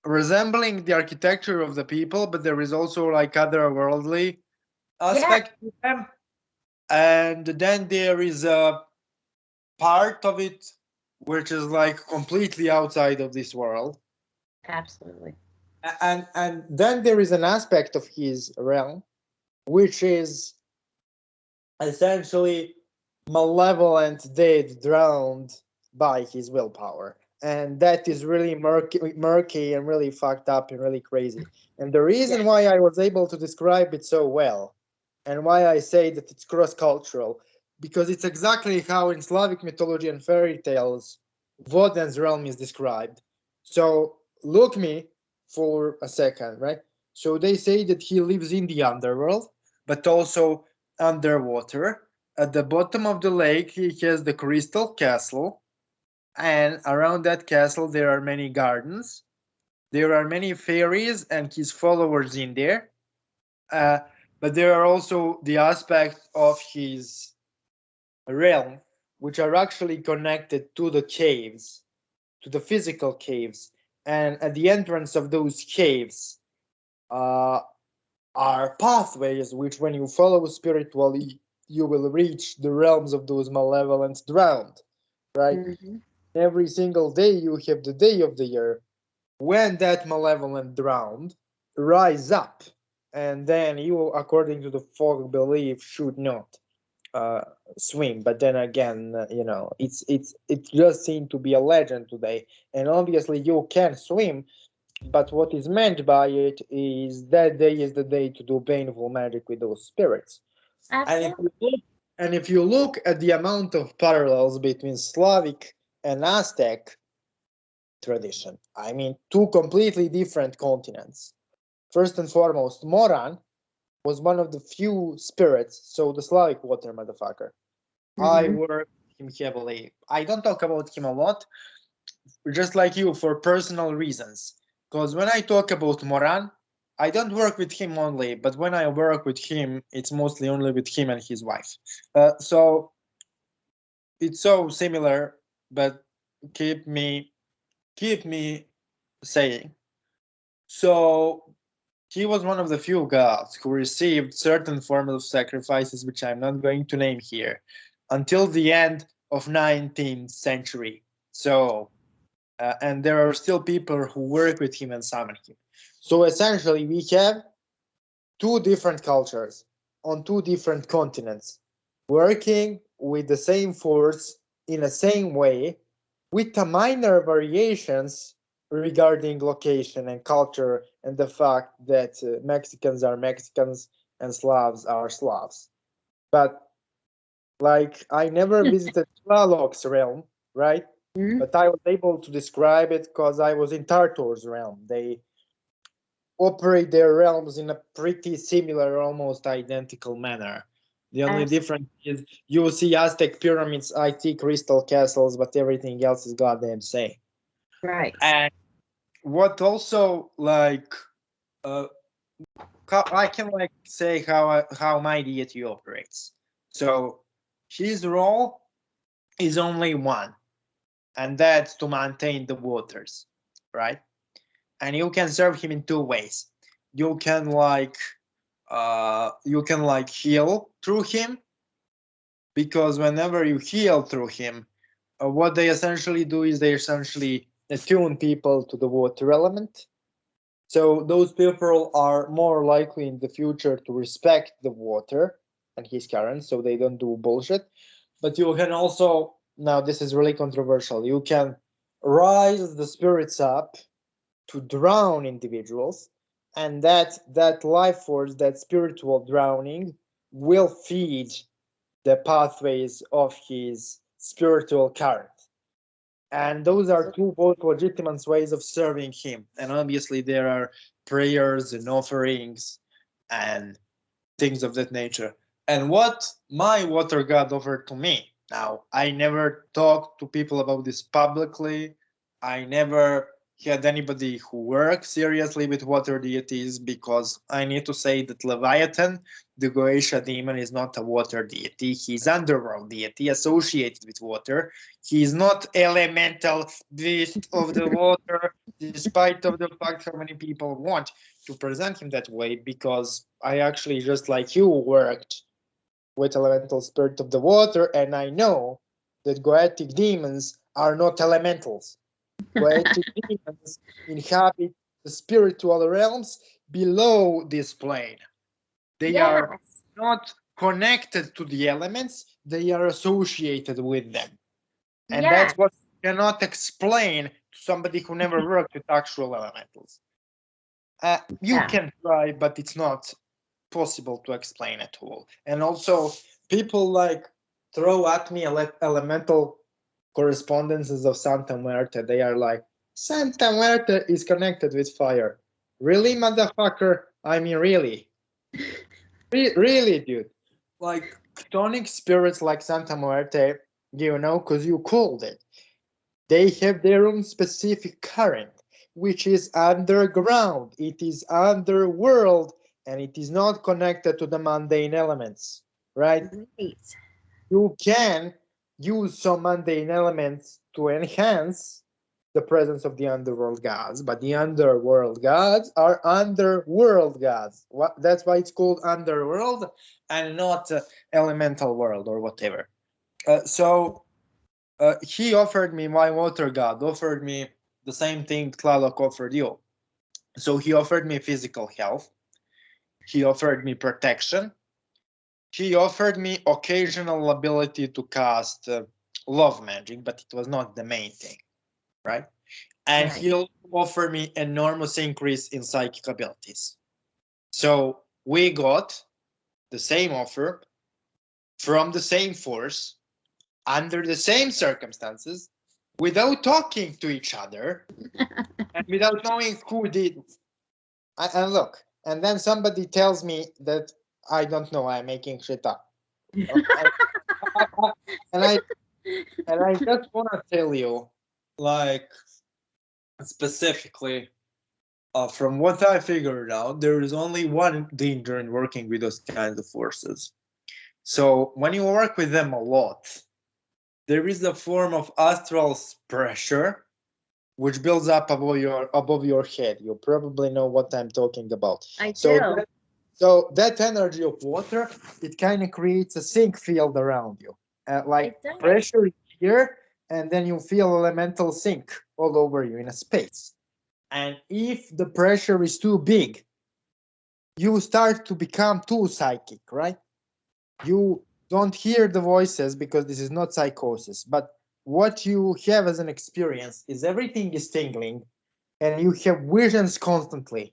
resembling the architecture of the people, but there is also like otherworldly Yeah. aspect to them. And then there is a part of it which is like completely outside of this world. Absolutely. And then there is an aspect of his realm which is essentially malevolent dead drowned by his willpower, and that is really murky and really fucked up and really crazy. And the Yeah. reason why I was able to describe it so well, and why I say that it's cross-cultural, because it's exactly how in Slavic mythology and fairy tales Woden's realm is described. So look me for a second, right? So they say that he lives in the underworld, but also underwater. At the bottom of the lake, he has the crystal castle, and around that castle, there are many gardens. There are many fairies and his followers in there. Uh, but there are also the aspects of his realm which are actually connected to the caves, to the physical caves. And at the entrance of those caves uh, are pathways which, when you follow spiritually, you will reach the realms of those malevolent drowned, right? Hmm. Every single day you have the day of the year when that malevolent drowned rise up, and then you, according to the folk belief, should not uh, swim. But then again, you know, it just seemed to be a legend today, and obviously you can swim, but what is meant by it is that day is the day to do painful magic with those spirits. And if Absolutely. you look, and if you look at the amount of parallels between Slavic and Aztec tradition, I mean, two completely different continents. First and foremost, Moran was one of the few spirits, so the Slavic water motherfucker. I Hmm. work him heavily. I don't talk about him a lot, just like you, for personal reasons. Because when I talk about Moran, I don't work with him only, but when I work with him, it's mostly only with him and his wife. So it's so similar, but keep me keep me saying. So he was one of the few gods who received certain forms of sacrifices, which I'm not going to name here, until the end of 19th century. So and there are still people who work with him and summon him. So essentially, we have two different cultures on two different continents working with the same force in the same way, with the minor variations regarding location and culture, and the fact that Mexicans are Mexicans and Slavs are Slavs. But like, I never visited Tlaloc's realm, right? Hmm. But I was able to describe it because I was in Tartor's realm. They operate their realms in a pretty similar, almost identical manner. The only difference is you will see Aztec pyramids, IT crystal castles, but everything else is goddamn same. Right. And what also like uh, I can like say how my deity operates. So his role is only one, and that's to maintain the waters, right? And you can serve him in two ways. You can like you can like heal through him, because whenever you heal through him, what they essentially do is they essentially attune people to the water element. So those people are more likely in the future to respect the water and his current, so they don't do bullshit. But you can also, now this is really controversial, you can rise the spirits up to drown individuals, and that life force, that spiritual drowning, will feed the pathways of his spiritual current. And those are two both legitimate ways of serving him. And obviously there are prayers and offerings and things of that nature. And what my water god offered to me, now I never talked to people about this publicly. I never had anybody who works seriously with water deities, because I need to say that Leviathan, the Goetia demon, is not a water deity. He's underworld deity associated with water. He is not elemental beast of the water, despite of the fact how many people want to present him that way, because I actually, just like you, worked with elemental spirit of the water, and I know that goetic demons are not elementals. Goetic demons inhabit the spiritual realms below this plane. They are Yes. not connected to the elements, they are associated with them. And that's Yes. what you cannot explain to somebody who never worked with actual elementals. You Yeah. can try, but it's not possible to explain at all. And also, people like throw at me elemental correspondences of Santa Muerte. They are like, Santa Muerte is connected with fire. Really, motherfucker? I mean, really? Really, dude? Like, chthonic spirits like Santa Muerte, you know, because you called it, they have their own specific current, which is underground. It is underworld, and it is not connected to the mundane elements, right? Right. You can use some mundane elements to enhance the presence of the underworld gods, but the underworld gods are underworld gods. That's why it's called underworld and not elemental world or whatever. So he offered me, my water god offered me the same thing Tlaloc offered you. So he offered me physical health. He offered me protection. He offered me occasional ability to cast love magic, but it was not the main thing, right? And Right. he also offered me enormous increase in psychic abilities. So we got the same offer from the same force under the same circumstances, without talking to each other and without knowing who did. And look, and then somebody tells me that I don't know, I'm making shit up. And I, and I and I just want to tell you, like, specifically, from what I figured out, there is only one danger in working with those kinds of forces. So when you work with them a lot, there is a form of astral pressure which builds up above your head. You probably know what I'm talking about. I So do. that energy of water, it kind of creates a sink field around you. Like It does. pressure is here, and then you feel elemental sink all over you in a space. And if the pressure is too big, you start to become too psychic, right? You don't hear the voices because this is not psychosis, but what you have as an experience is everything is tingling and you have visions constantly,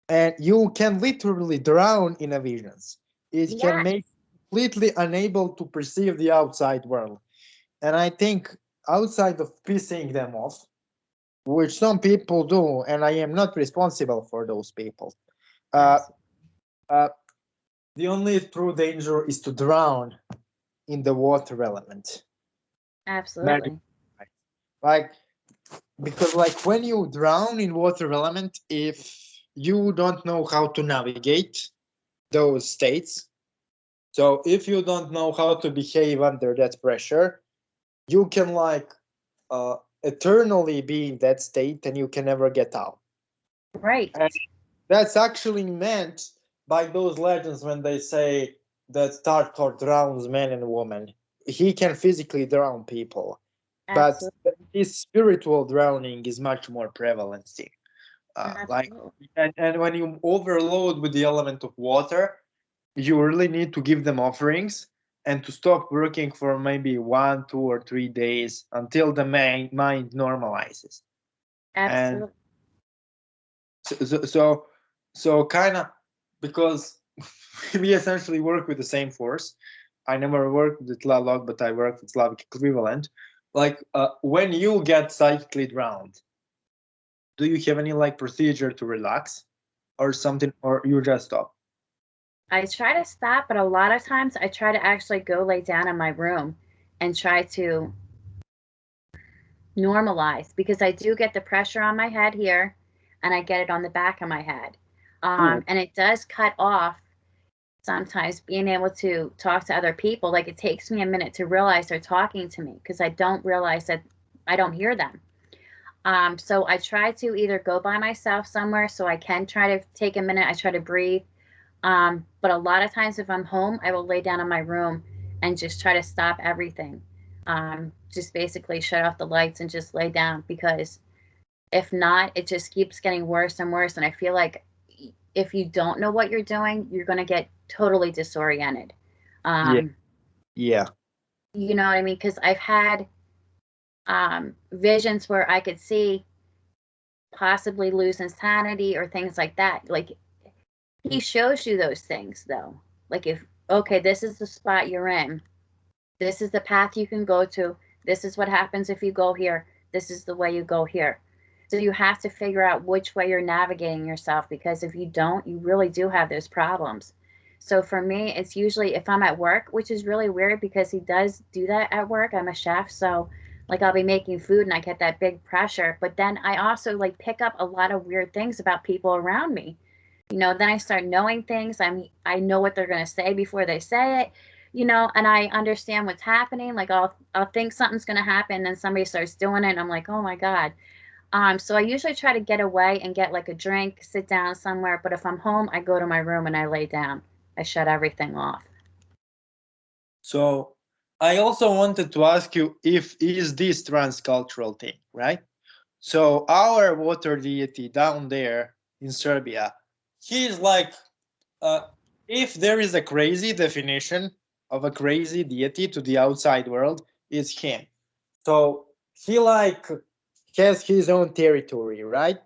and you can literally drown in a visions. It can Yes. make you completely unable to perceive the outside world. And I think outside of pissing them off, which some people do, and I am not responsible for those people, uh, Absolutely. uh, the only true danger is to drown in the water element. Magic. Absolutely. Like, because like when you drown in water element, if you don't know how to navigate those states, so if you don't know how to behave under that pressure, you can like eternally be in that state and you can never get out. Right. And that's actually meant by those legends when they say that Tarkor drowns men and women. He can physically drown people, but Absolutely. his spiritual drowning is much more prevalent thing. Like, Absolutely. and when you overload with the element of water, you really need to give them offerings and to stop working for maybe 1, 2, or 3 days until the mind normalizes. And Absolutely. so kind of, because we essentially work with the same force. I never worked with Tlaloc, but I worked with Slavic equivalent. Like, when you get psychically drowned, do you have any like procedure to relax or something, or you just stop? I try to stop, but a lot of times I try to actually go lay down in my room and try to normalize because I do get the pressure on my head here and I get it on the back of my head. Ooh. And it does cut off sometimes being able to talk to other people. Like it takes me a minute to realize they're talking to me because I don't realize that I don't hear them. So I try to either go by myself somewhere so I can try to take a minute. I try to breathe. But a lot of times if I'm home, I will lay down in my room and just try to stop everything. Just basically shut off the lights and just lay down because if not, it just keeps getting worse and worse. And I feel like if you don't know what you're doing, you're going to get totally disoriented. Yeah, Um, yeah, you know what I mean? Because I've had visions where I could see possibly lose insanity or things like that. Like he shows you those things though. Like if okay, this is the spot you're in. This is the path you can go to. This is what happens if you go here. This is the way you go here. So you have to figure out which way you're navigating yourself because if you don't, you really do have those problems. So for me, it's usually if I'm at work, which is really weird because he does do that at work. I'm a chef, so like I'll be making food and I get that big pressure, but then I also like pick up a lot of weird things about people around me. Then I start knowing things. I know what they're going to say before they say it, and I understand what's happening. Like I'll think something's going to happen and then somebody starts doing it and I'm like, "Oh my god." So I usually try to get away and get like a drink, sit down somewhere, but if I'm home, I go to my room and I lay down. I shut everything off. so I also wanted to ask you if is this transcultural thing, right? So our water deity down there in Serbia, he's like, uh, if there is a crazy definition of a crazy deity to the outside world, is him. So he like has his own territory, right?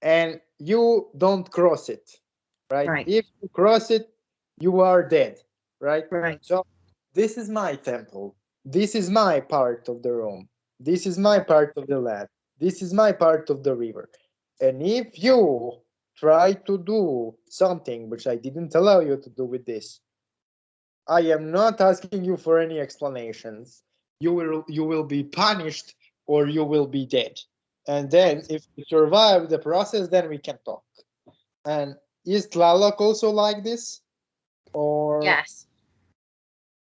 And you don't cross it, right? Right. If you cross it, you are dead, right? Right. So this is my temple. This is my part of the room. This is my part of the land. This is my part of the river. And if you try to do something which I didn't allow you to do with this, I am not asking you for any explanations. You will be punished or you will be dead. And then if you survive the process, then we can talk. And is Tlaloc also like this? Or Yes.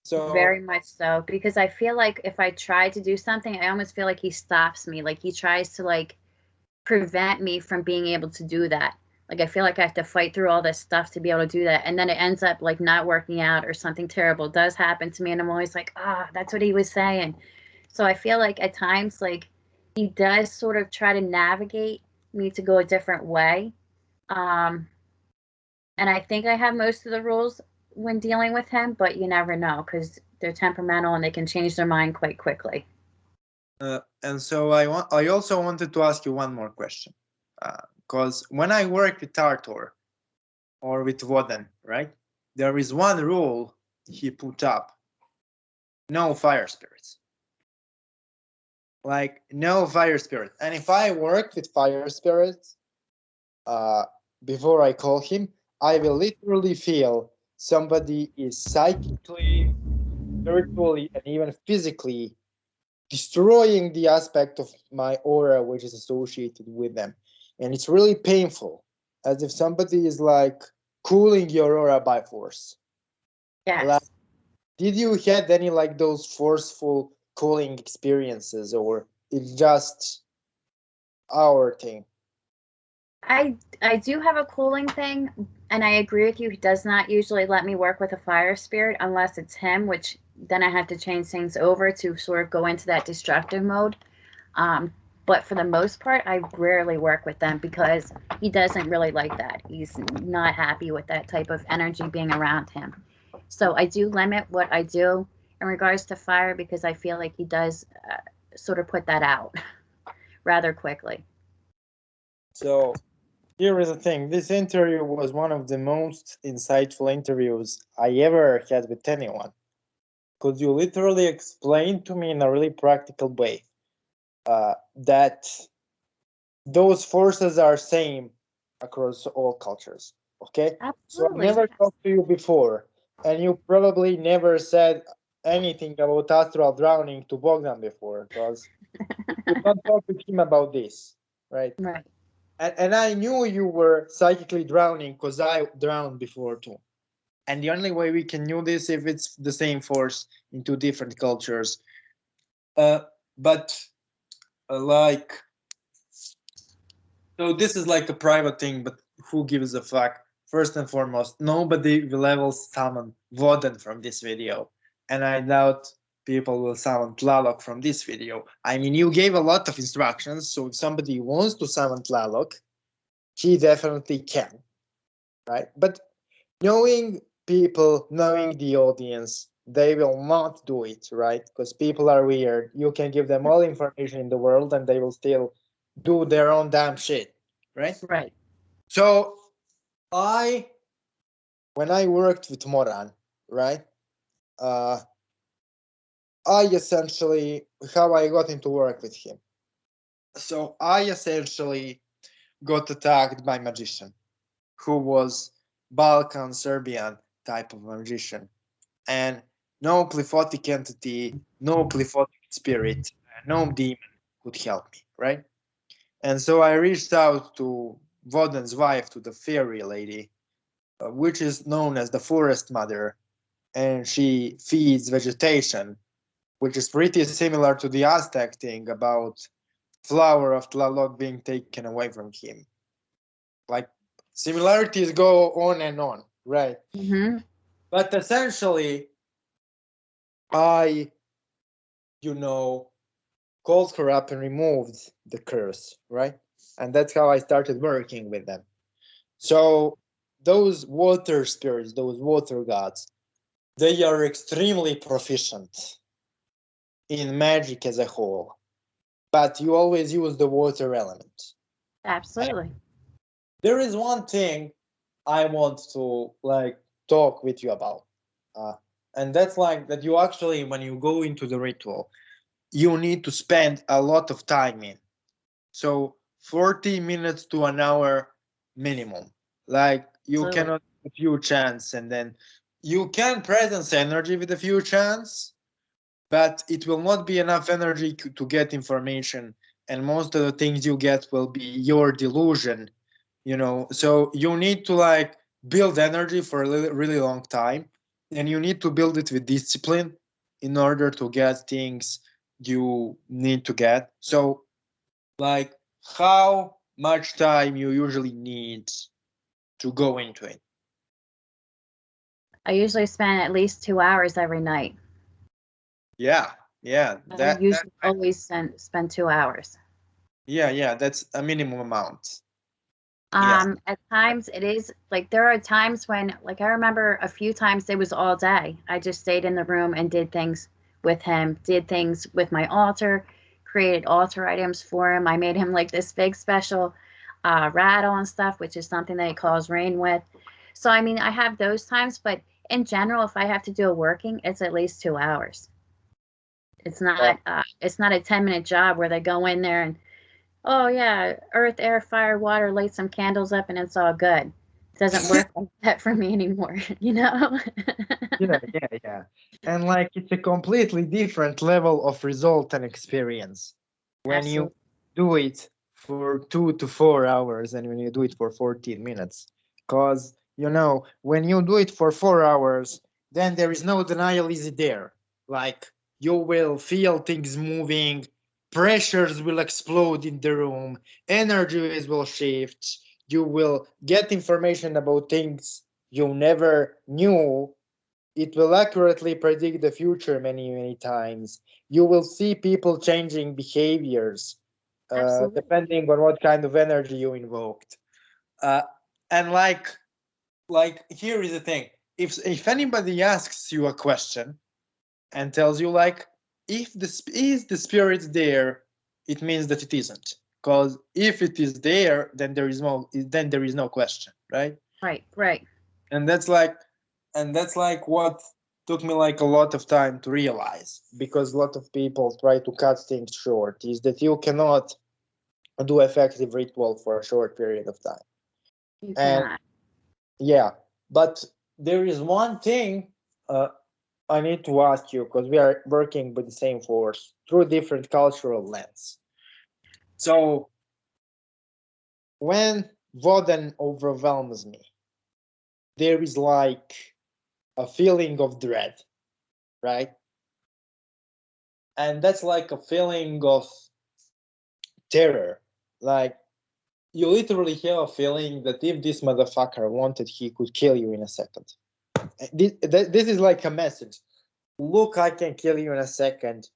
so Very much so because I feel like if I try to do something, I almost feel like he stops me. Like he tries to like prevent me from being able to do that. Like I feel like I have to fight through all this stuff to be able to do that. And then it ends up like not working out or something terrible does happen to me. And I'm always like, that's what he was saying. So I feel like at times, like he does sort of try to navigate me to go a different way. Um, and I think I have most of the rules when dealing with him, but you never know because they're temperamental and they can change their mind quite quickly. and so I also wanted to ask you one more question. Because when I work with Tartor or with Woden, right? There is one rule he put up. No fire spirits. Like no fire spirit. And if I work with fire spirits, uh, before I call him, I will literally feel somebody is psychically, spiritually, and even physically destroying the aspect of my aura which is associated with them. And it's really painful, as if somebody is like cooling your aura by force. Like, Yes. did you had any like those forceful cooling experiences, or it's just our thing? I do have a cooling thing, and I agree with you. He does not usually let me work with a fire spirit unless it's him, which then I have to change things over to sort of go into that destructive mode. Um, but for the most part, I rarely work with them because he doesn't really like that. He's not happy with that type of energy being around him. So I do limit what I do in regards to fire because I feel like he does sort of put that out rather quickly. So here is the thing. This interview was one of the most insightful interviews I ever had with anyone. Could you literally explain to me in a really practical way that those forces are same across all cultures? Okay. So I Absolutely, never yes. talked to you before, and you probably never said anything about astral drowning to Bogdan before, because you could not talk with him about this, right? Right. And I knew you were psychically drowning because I drowned before too. And the only way we can know this if it's the same force in two different cultures. But like, so this is like a private thing, but who gives a fuck? First and foremost, nobody will ever summon Voden from this video. And I doubt people will summon Tlaloc from this video. I mean, you gave a lot of instructions, so if somebody wants to summon Tlaloc, he definitely can, right? But knowing people, knowing the audience, they will not do it, right? Because people are weird. You can give them all information in the world and they will still do their own damn shit, right? Right. So I, when I worked with Moran, right? Uh, I essentially, how I got into work with him. So I essentially got attacked by magician who was Balkan Serbian type of magician, and no plephotic entity, no plephotic spirit, no demon could help me, right? And so I reached out to Voden's wife, to the fairy lady, which is known as the forest mother, and she feeds vegetation, which is pretty similar to the Aztec thing about flower of Tlaloc being taken away from him. Like similarities go on and on, right? Mm-hmm. But essentially, I, you know, called her up and removed the curse, right? And that's how I started working with them. So those water spirits, those water gods, they are extremely proficient in magic as a whole, but you always use the water element. Absolutely. There is one thing I want to like talk with you about, uh, and that's like that you actually, when you go into the ritual, you need to spend a lot of time in. So 40 minutes to an hour minimum. Like you Absolutely. cannot a few chance and then you can presence energy with a few chance, but it will not be enough energy to get information. And most of the things you get will be your delusion, you know. So you need to like build energy for a really long time, and you need to build it with discipline in order to get things you need to get. So like how much time you usually need to go into it? I usually spend at least 2 hours every night. Yeah, yeah, I usually always spend 2 hours. yeah, that's a minimum amount. Yes. At times it is like there are times when, like, I remember a few times it was all day. I just stayed in the room and did things with him, did things with my altar, created altar items for him. I made him like this big special rattle and stuff, which is something that he calls rain with. So I mean, I have those times, but in general, if I have to do a working, it's at least 2 hours. It's not a 10-minute job where they go in there and, oh yeah, earth, air, fire, water, light some candles up and it's all good. It doesn't work like that for me anymore, you know? Yeah. And like it's a completely different level of result and experience when you Absolutely. do it for 2 to 4 hours and when you do it for 14 minutes. Because, you know, when you do it for 4 hours, then there is no denial is there. Like you will feel things moving, pressures will explode in the room, energies will shift, you will get information about things you never knew. It will accurately predict the future many times. You will see people changing behaviors Absolutely. depending on what kind of energy you invoked. Uh, and like here is the thing: if anybody asks you a question and tells you like, if is the spirit there, it means that it isn't. Because if it is there, then there is no question, right? Right, right. And that's like what took me like a lot of time to realize, because a lot of people try to cut things short, is that you cannot do effective ritual for a short period of time. You And cannot. yeah, but there is one thing I need to ask you, because we are working with the same force through different cultural lens. So when Voden overwhelms me, there is like a feeling of dread, right? And that's like a feeling of terror. Like you literally have a feeling that if this motherfucker wanted, he could kill you in a second. This is like a message. Look, I can kill you in a second.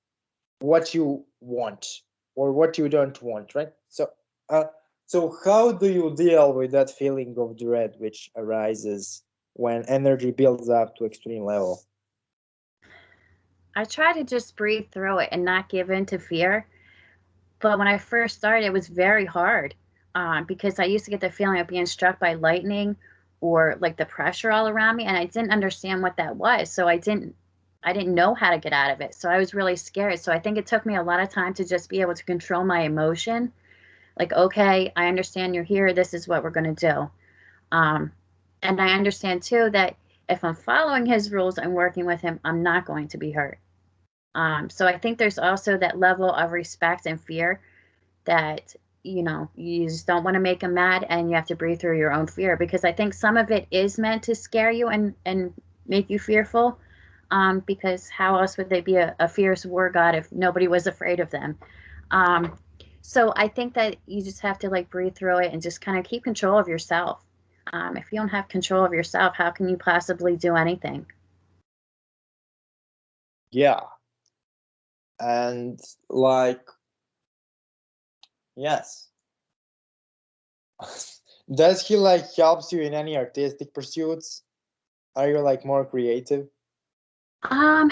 What you want or what you don't want, right? Uh, so how do you deal with that feeling of dread which arises when energy builds up to extreme level? I try to just breathe through it and not give in to fear. But when I first started, it was very hard because I used to get the feeling of being struck by lightning or like the pressure all around me, and I didn't understand what that was. So I didn't know how to get out of it. So I was really scared. So I think it took me a lot of time to just be able to control my emotion. Like, okay, I understand you're here. This is what we're going to do. Um, and I understand too that if I'm following his rules and working with him, I'm not going to be hurt. So I think there's also that level of respect and fear that you just don't want to make him mad, and you have to breathe through your own fear, because I think some of it is meant to scare you and make you fearful, because how else would they be a fierce war god if nobody was afraid of them? um, so I think that you just have to like breathe through it and just kind of keep control of yourself. If you don't have control of yourself, how can you possibly do anything? Yeah. And like, yes. Does he like helps you in any artistic pursuits? Are you like more creative? Um,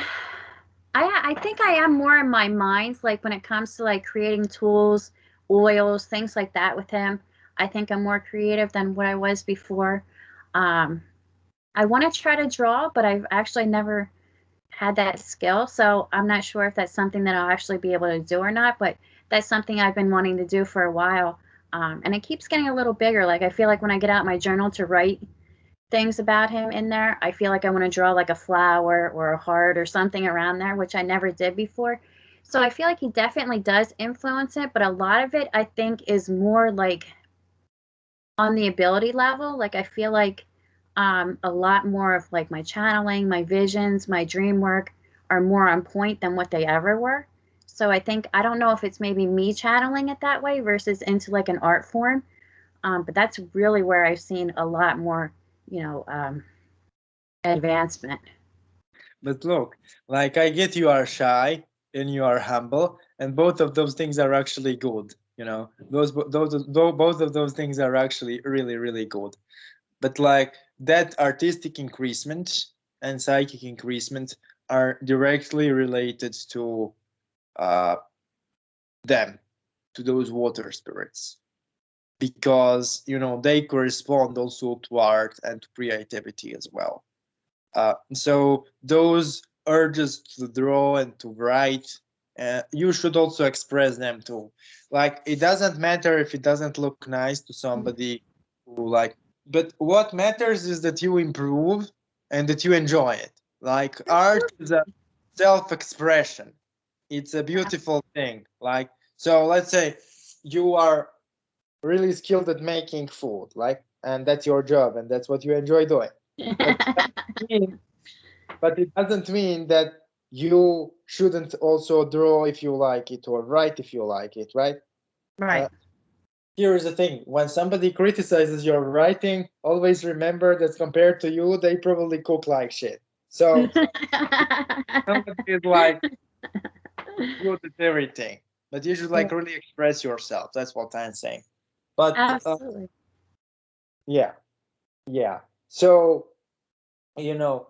I think I am more in my mind, like when it comes to like creating tools, oils, things like that with him. I think I'm more creative than what I was before. Um, I want to try to draw, but I've actually never had that skill, so I'm not sure if that's something that I'll actually be able to do or not. But that's something I've been wanting to do for a while, and it keeps getting a little bigger. Like I feel like when I get out my journal to write things about him in there, I feel like I want to draw like a flower or a heart or something around there, which I never did before. So I feel like he definitely does influence it, but a lot of it I think is more like on the ability level. Like I feel like a lot more of like my channeling, my visions, my dream work are more on point than what they ever were. So I think I don't know if it's maybe me channeling it that way versus into like an art form, but that's really where I've seen a lot more, you know, advancement. But look, like I get you are shy and you are humble, and both of those things are actually good. Both of those things are actually really good. But like that artistic increasement and psychic increasement are directly related to uh, them, to those water spirits, because they correspond also to art and to creativity as well. So those urges to draw and to write, you should also express them too. Like it doesn't matter if it doesn't look nice to somebody who like, but what matters is that you improve and that you enjoy it. Like art is a self-expression. It's a beautiful thing. Like, so let's say you are really skilled at making food, like, and that's your job and that's what you enjoy doing. But but it doesn't mean that you shouldn't also draw if you like it or write if you like it, right? Uh, Right. Here is the thing: when somebody criticizes your writing, always remember that compared to you, they probably cook like shit. So somebody is like good at everything, but you should Yeah, like really express yourself. That's what I'm saying. But absolutely. yeah, yeah. So you know,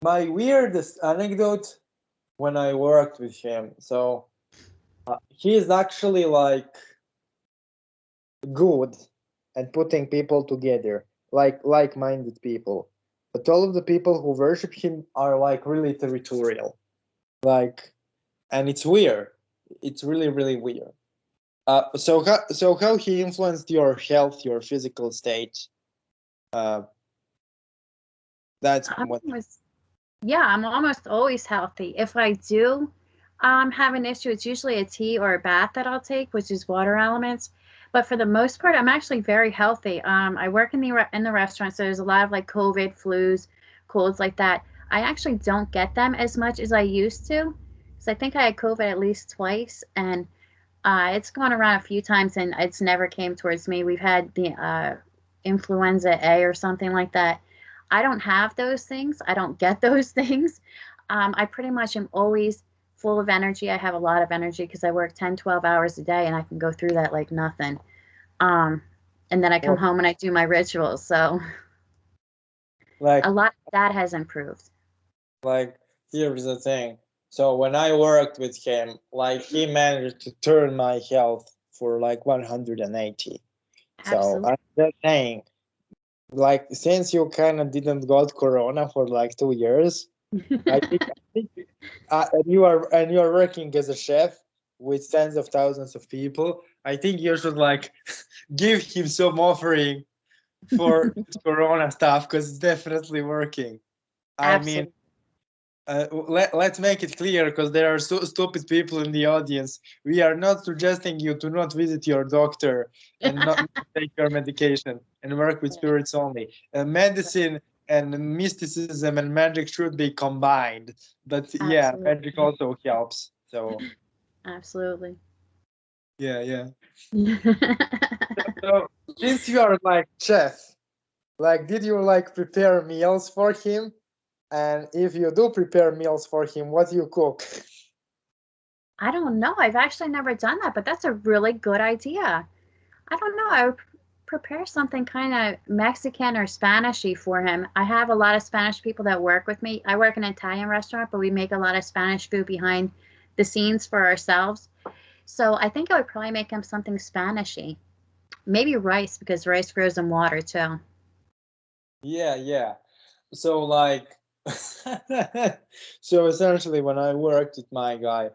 my weirdest anecdote when I worked with him. So he is actually like good at putting people together, like-minded people. But all of the people who worship him are like really territorial, like, and it's weird. It's really, really weird. So how he influenced your health, your physical state? Uh, that's I'm what. almost, yeah, I'm almost always healthy. If I do have an issue, it's usually a tea or a bath that I'll take, which is water elements. But for the most part, I'm actually very healthy. I work in the restaurant, so there's a lot of like COVID, flus, colds like that. I actually don't get them as much as I used to, because I think I had COVID at least twice, and it's gone around a few times, and it's never came towards me. We've had the influenza A or something like that. I don't have those things. I don't get those things. I pretty much am always full of energy. I have a lot of energy because I work 10, 12 hours a day and I can go through that like nothing. Um, and then I come Well, home and I do my rituals. So a like lot of that has improved. like here's the thing. So when I worked with him, like he managed to turn my health for like 180. So Absolutely. I'm just saying, like since you kind of didn't got corona for like 2 years, I think and you are working as a chef with tens of thousands of people. I think you should like give him some offering for corona stuff because it's definitely working. I mean, Absolutely. let's make it clear because there are so stupid people in the audience. We are not suggesting you to not visit your doctor and not take your medication and work with spirits only. Medicine and mysticism and magic should be combined. But yeah, magic Absolutely. also helps. So Absolutely. yeah, yeah. So since you are like chef, like did you like prepare meals for him? And if you do prepare meals for him, what do you cook? I don't know. I've actually never done that, but that's a really good idea. I don't know. I would prepare something kind of Mexican or Spanishy for him. I have a lot of Spanish people that work with me. I work in an Italian restaurant, but we make a lot of Spanish food behind the scenes for ourselves. So I think I would probably make him something Spanishy. Maybe rice because rice grows in water too. Yeah, yeah. So like so essentially when I worked with my guy,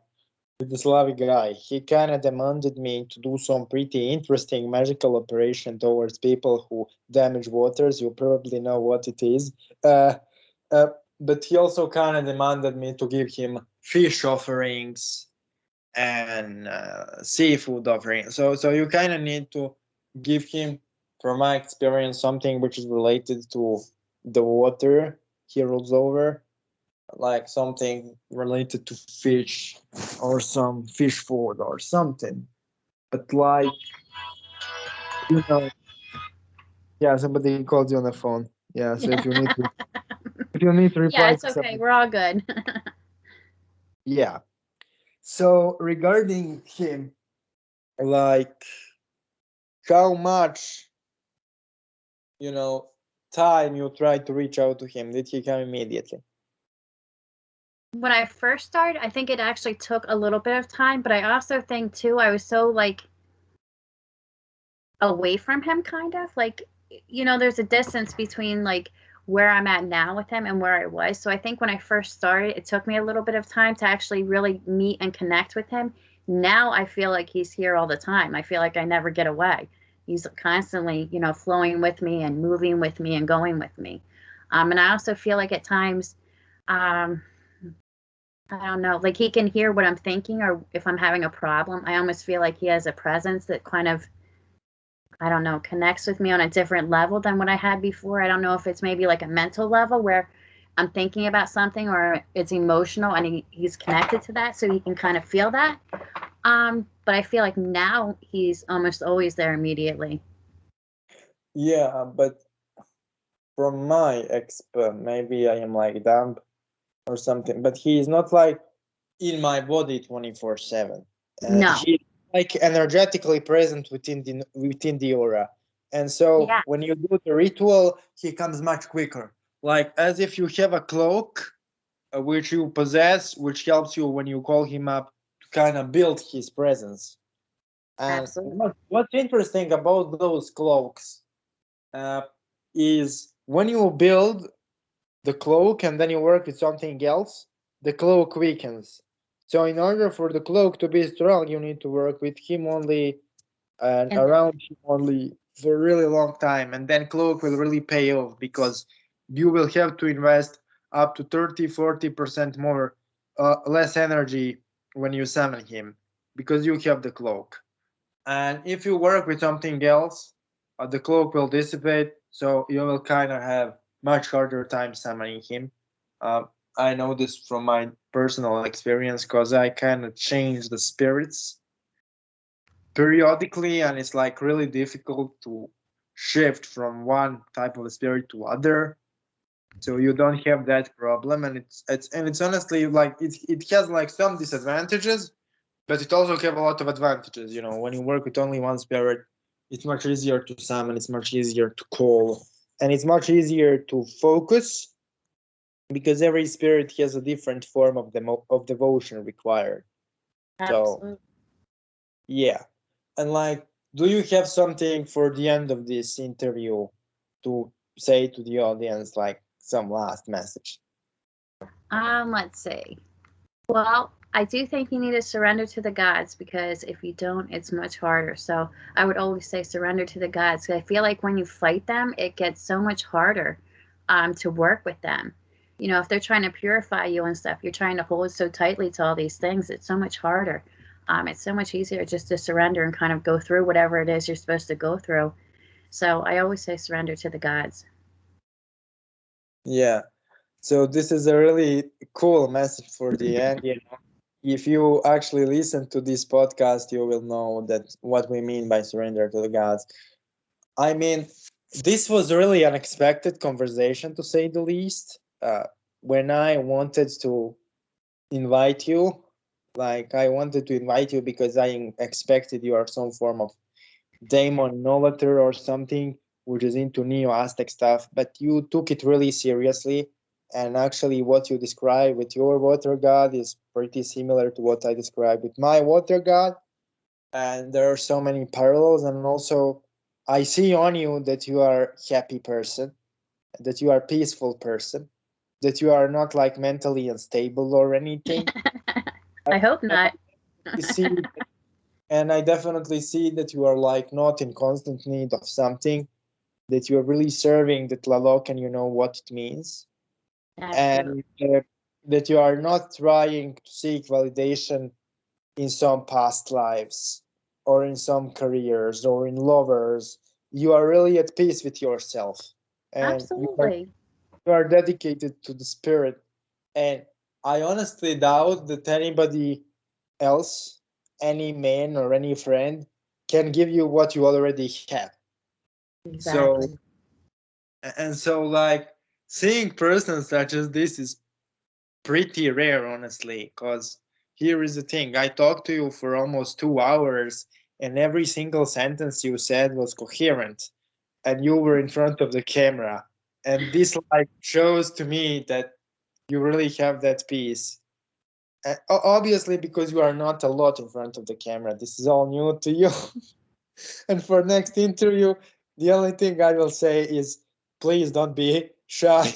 with the Slavic guy, he kind of demanded me to do some pretty interesting magical operation towards people who damage waters. You probably know what it is. Uh, uh, but he also kind of demanded me to give him fish offerings and seafood offerings. So you kind of need to give him, from my experience, something which is related to the water he rules over, like something related to fish or some fish food or something. But like, you know, yeah, somebody called you on the phone. Yeah, so if you need to Yeah, reply it's to okay. somebody, We're all good. yeah. So regarding him, like how much, you know, time you tried to reach out to him, did he come immediately? When I first started, I think it actually took a little bit of time, but I also think too, I was so like away from him kind of like there's a distance between like where I'm at now with him and where I was. So I think when I first started, it took me a little bit of time to actually really meet and connect with him. Now I feel like he's here all the time. I feel like I never get away. He's constantly flowing with me and moving with me and going with me. And I also feel like at times um I don't know, like he can hear what I'm thinking, or if I'm having a problem, I almost feel like he has a presence that kind of, I don't know, connects with me on a different level than what I had before. I don't know if it's maybe like a mental level where I'm thinking about something or it's emotional and he's connected to that so he can kind of feel that. But I feel like now he's almost always there immediately. Yeah, but from my expert, maybe I am like dumb or something, but he is not like in my body 24/7. No. He's like energetically present within the aura. And so Yeah, when you do the ritual, he comes much quicker. Like as if you have a cloak which you possess, which helps you when you call him up to kind of build his presence. And absolutely. what's interesting about those cloaks uh, is when you build the cloak and then you work with something else, the cloak weakens. So in order for the cloak to be strong, you need to work with him only and And around him only for a really long time, and then cloak will really pay off because you will have to invest up to 30-40% more less energy when you summon him because you have the cloak. And if you work with something else, the cloak will dissipate, so you will kind of have much harder time summoning him. Uh, I know this from my personal experience because I kind of change the spirits periodically, and it's like really difficult to shift from one type of spirit to other. So you don't have that problem, and it's honestly like it has like some disadvantages, but it also have a lot of advantages. You know, when you work with only one spirit, it's much easier to summon, it's much easier to call, and it's much easier to focus because every spirit has a different form of devotion required. So absolutely. yeah, and like, do you have something for the end of this interview to say to the audience, like some last message? Let's see. Well, I do think you need to surrender to the gods because if you don't, it's much harder. So I would always say surrender to the gods. 'Cause I feel like when you fight them, it gets so much harder to work with them. You know, if they're trying to purify you and stuff, you're trying to hold so tightly to all these things. It's so much harder. It's so much easier just to surrender and kind of go through whatever it is you're supposed to go through. So I always say surrender to the gods. Yeah. So this is a really cool message for the end. You know, if you actually listen to this podcast, you will know that what we mean by surrender to the gods. I mean, this was a really unexpected conversation to say the least. When I wanted to invite you, like I wanted to invite you because I expected you are some form of demon innovator or something which is into neo Aztec stuff, but you took it really seriously. And actually, what you describe with your water god is pretty similar to what I described with my water god. And there are so many parallels. And also, I see on you that you are a happy person, that you are a peaceful person, that you are not like mentally unstable or anything. I hope And not. I see, and I definitely see that you are like not in constant need of something, that you're really serving the Tlaloc and you know what it means, Absolutely. and that you are not trying to seek validation in some past lives or in some careers or in lovers. You are really at peace with yourself, and Absolutely. you are dedicated to the spirit. And I honestly doubt that anybody else, any man or any friend, can give you what you already have. So Exactly. and so like seeing persons such as this is pretty rare, honestly, because here is the thing: I talked to you for almost 2 hours and every single sentence you said was coherent, and you were in front of the camera, and this like shows to me that you really have that peace. Obviously because you are not a lot in front of the camera, this is all new to you. And for next interview, the only thing I will say is please don't be shy.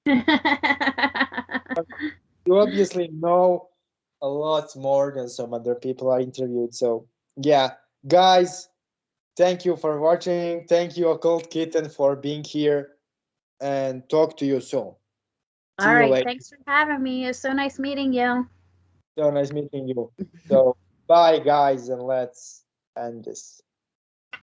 You obviously know a lot more than some other people I interviewed. So yeah, guys, thank you for watching. Thank you, Occult Kitten, for being here, and talk to you soon. See All you right. later. Thanks for having me. It was so nice meeting you. So nice meeting you. So bye, guys, and let's end this.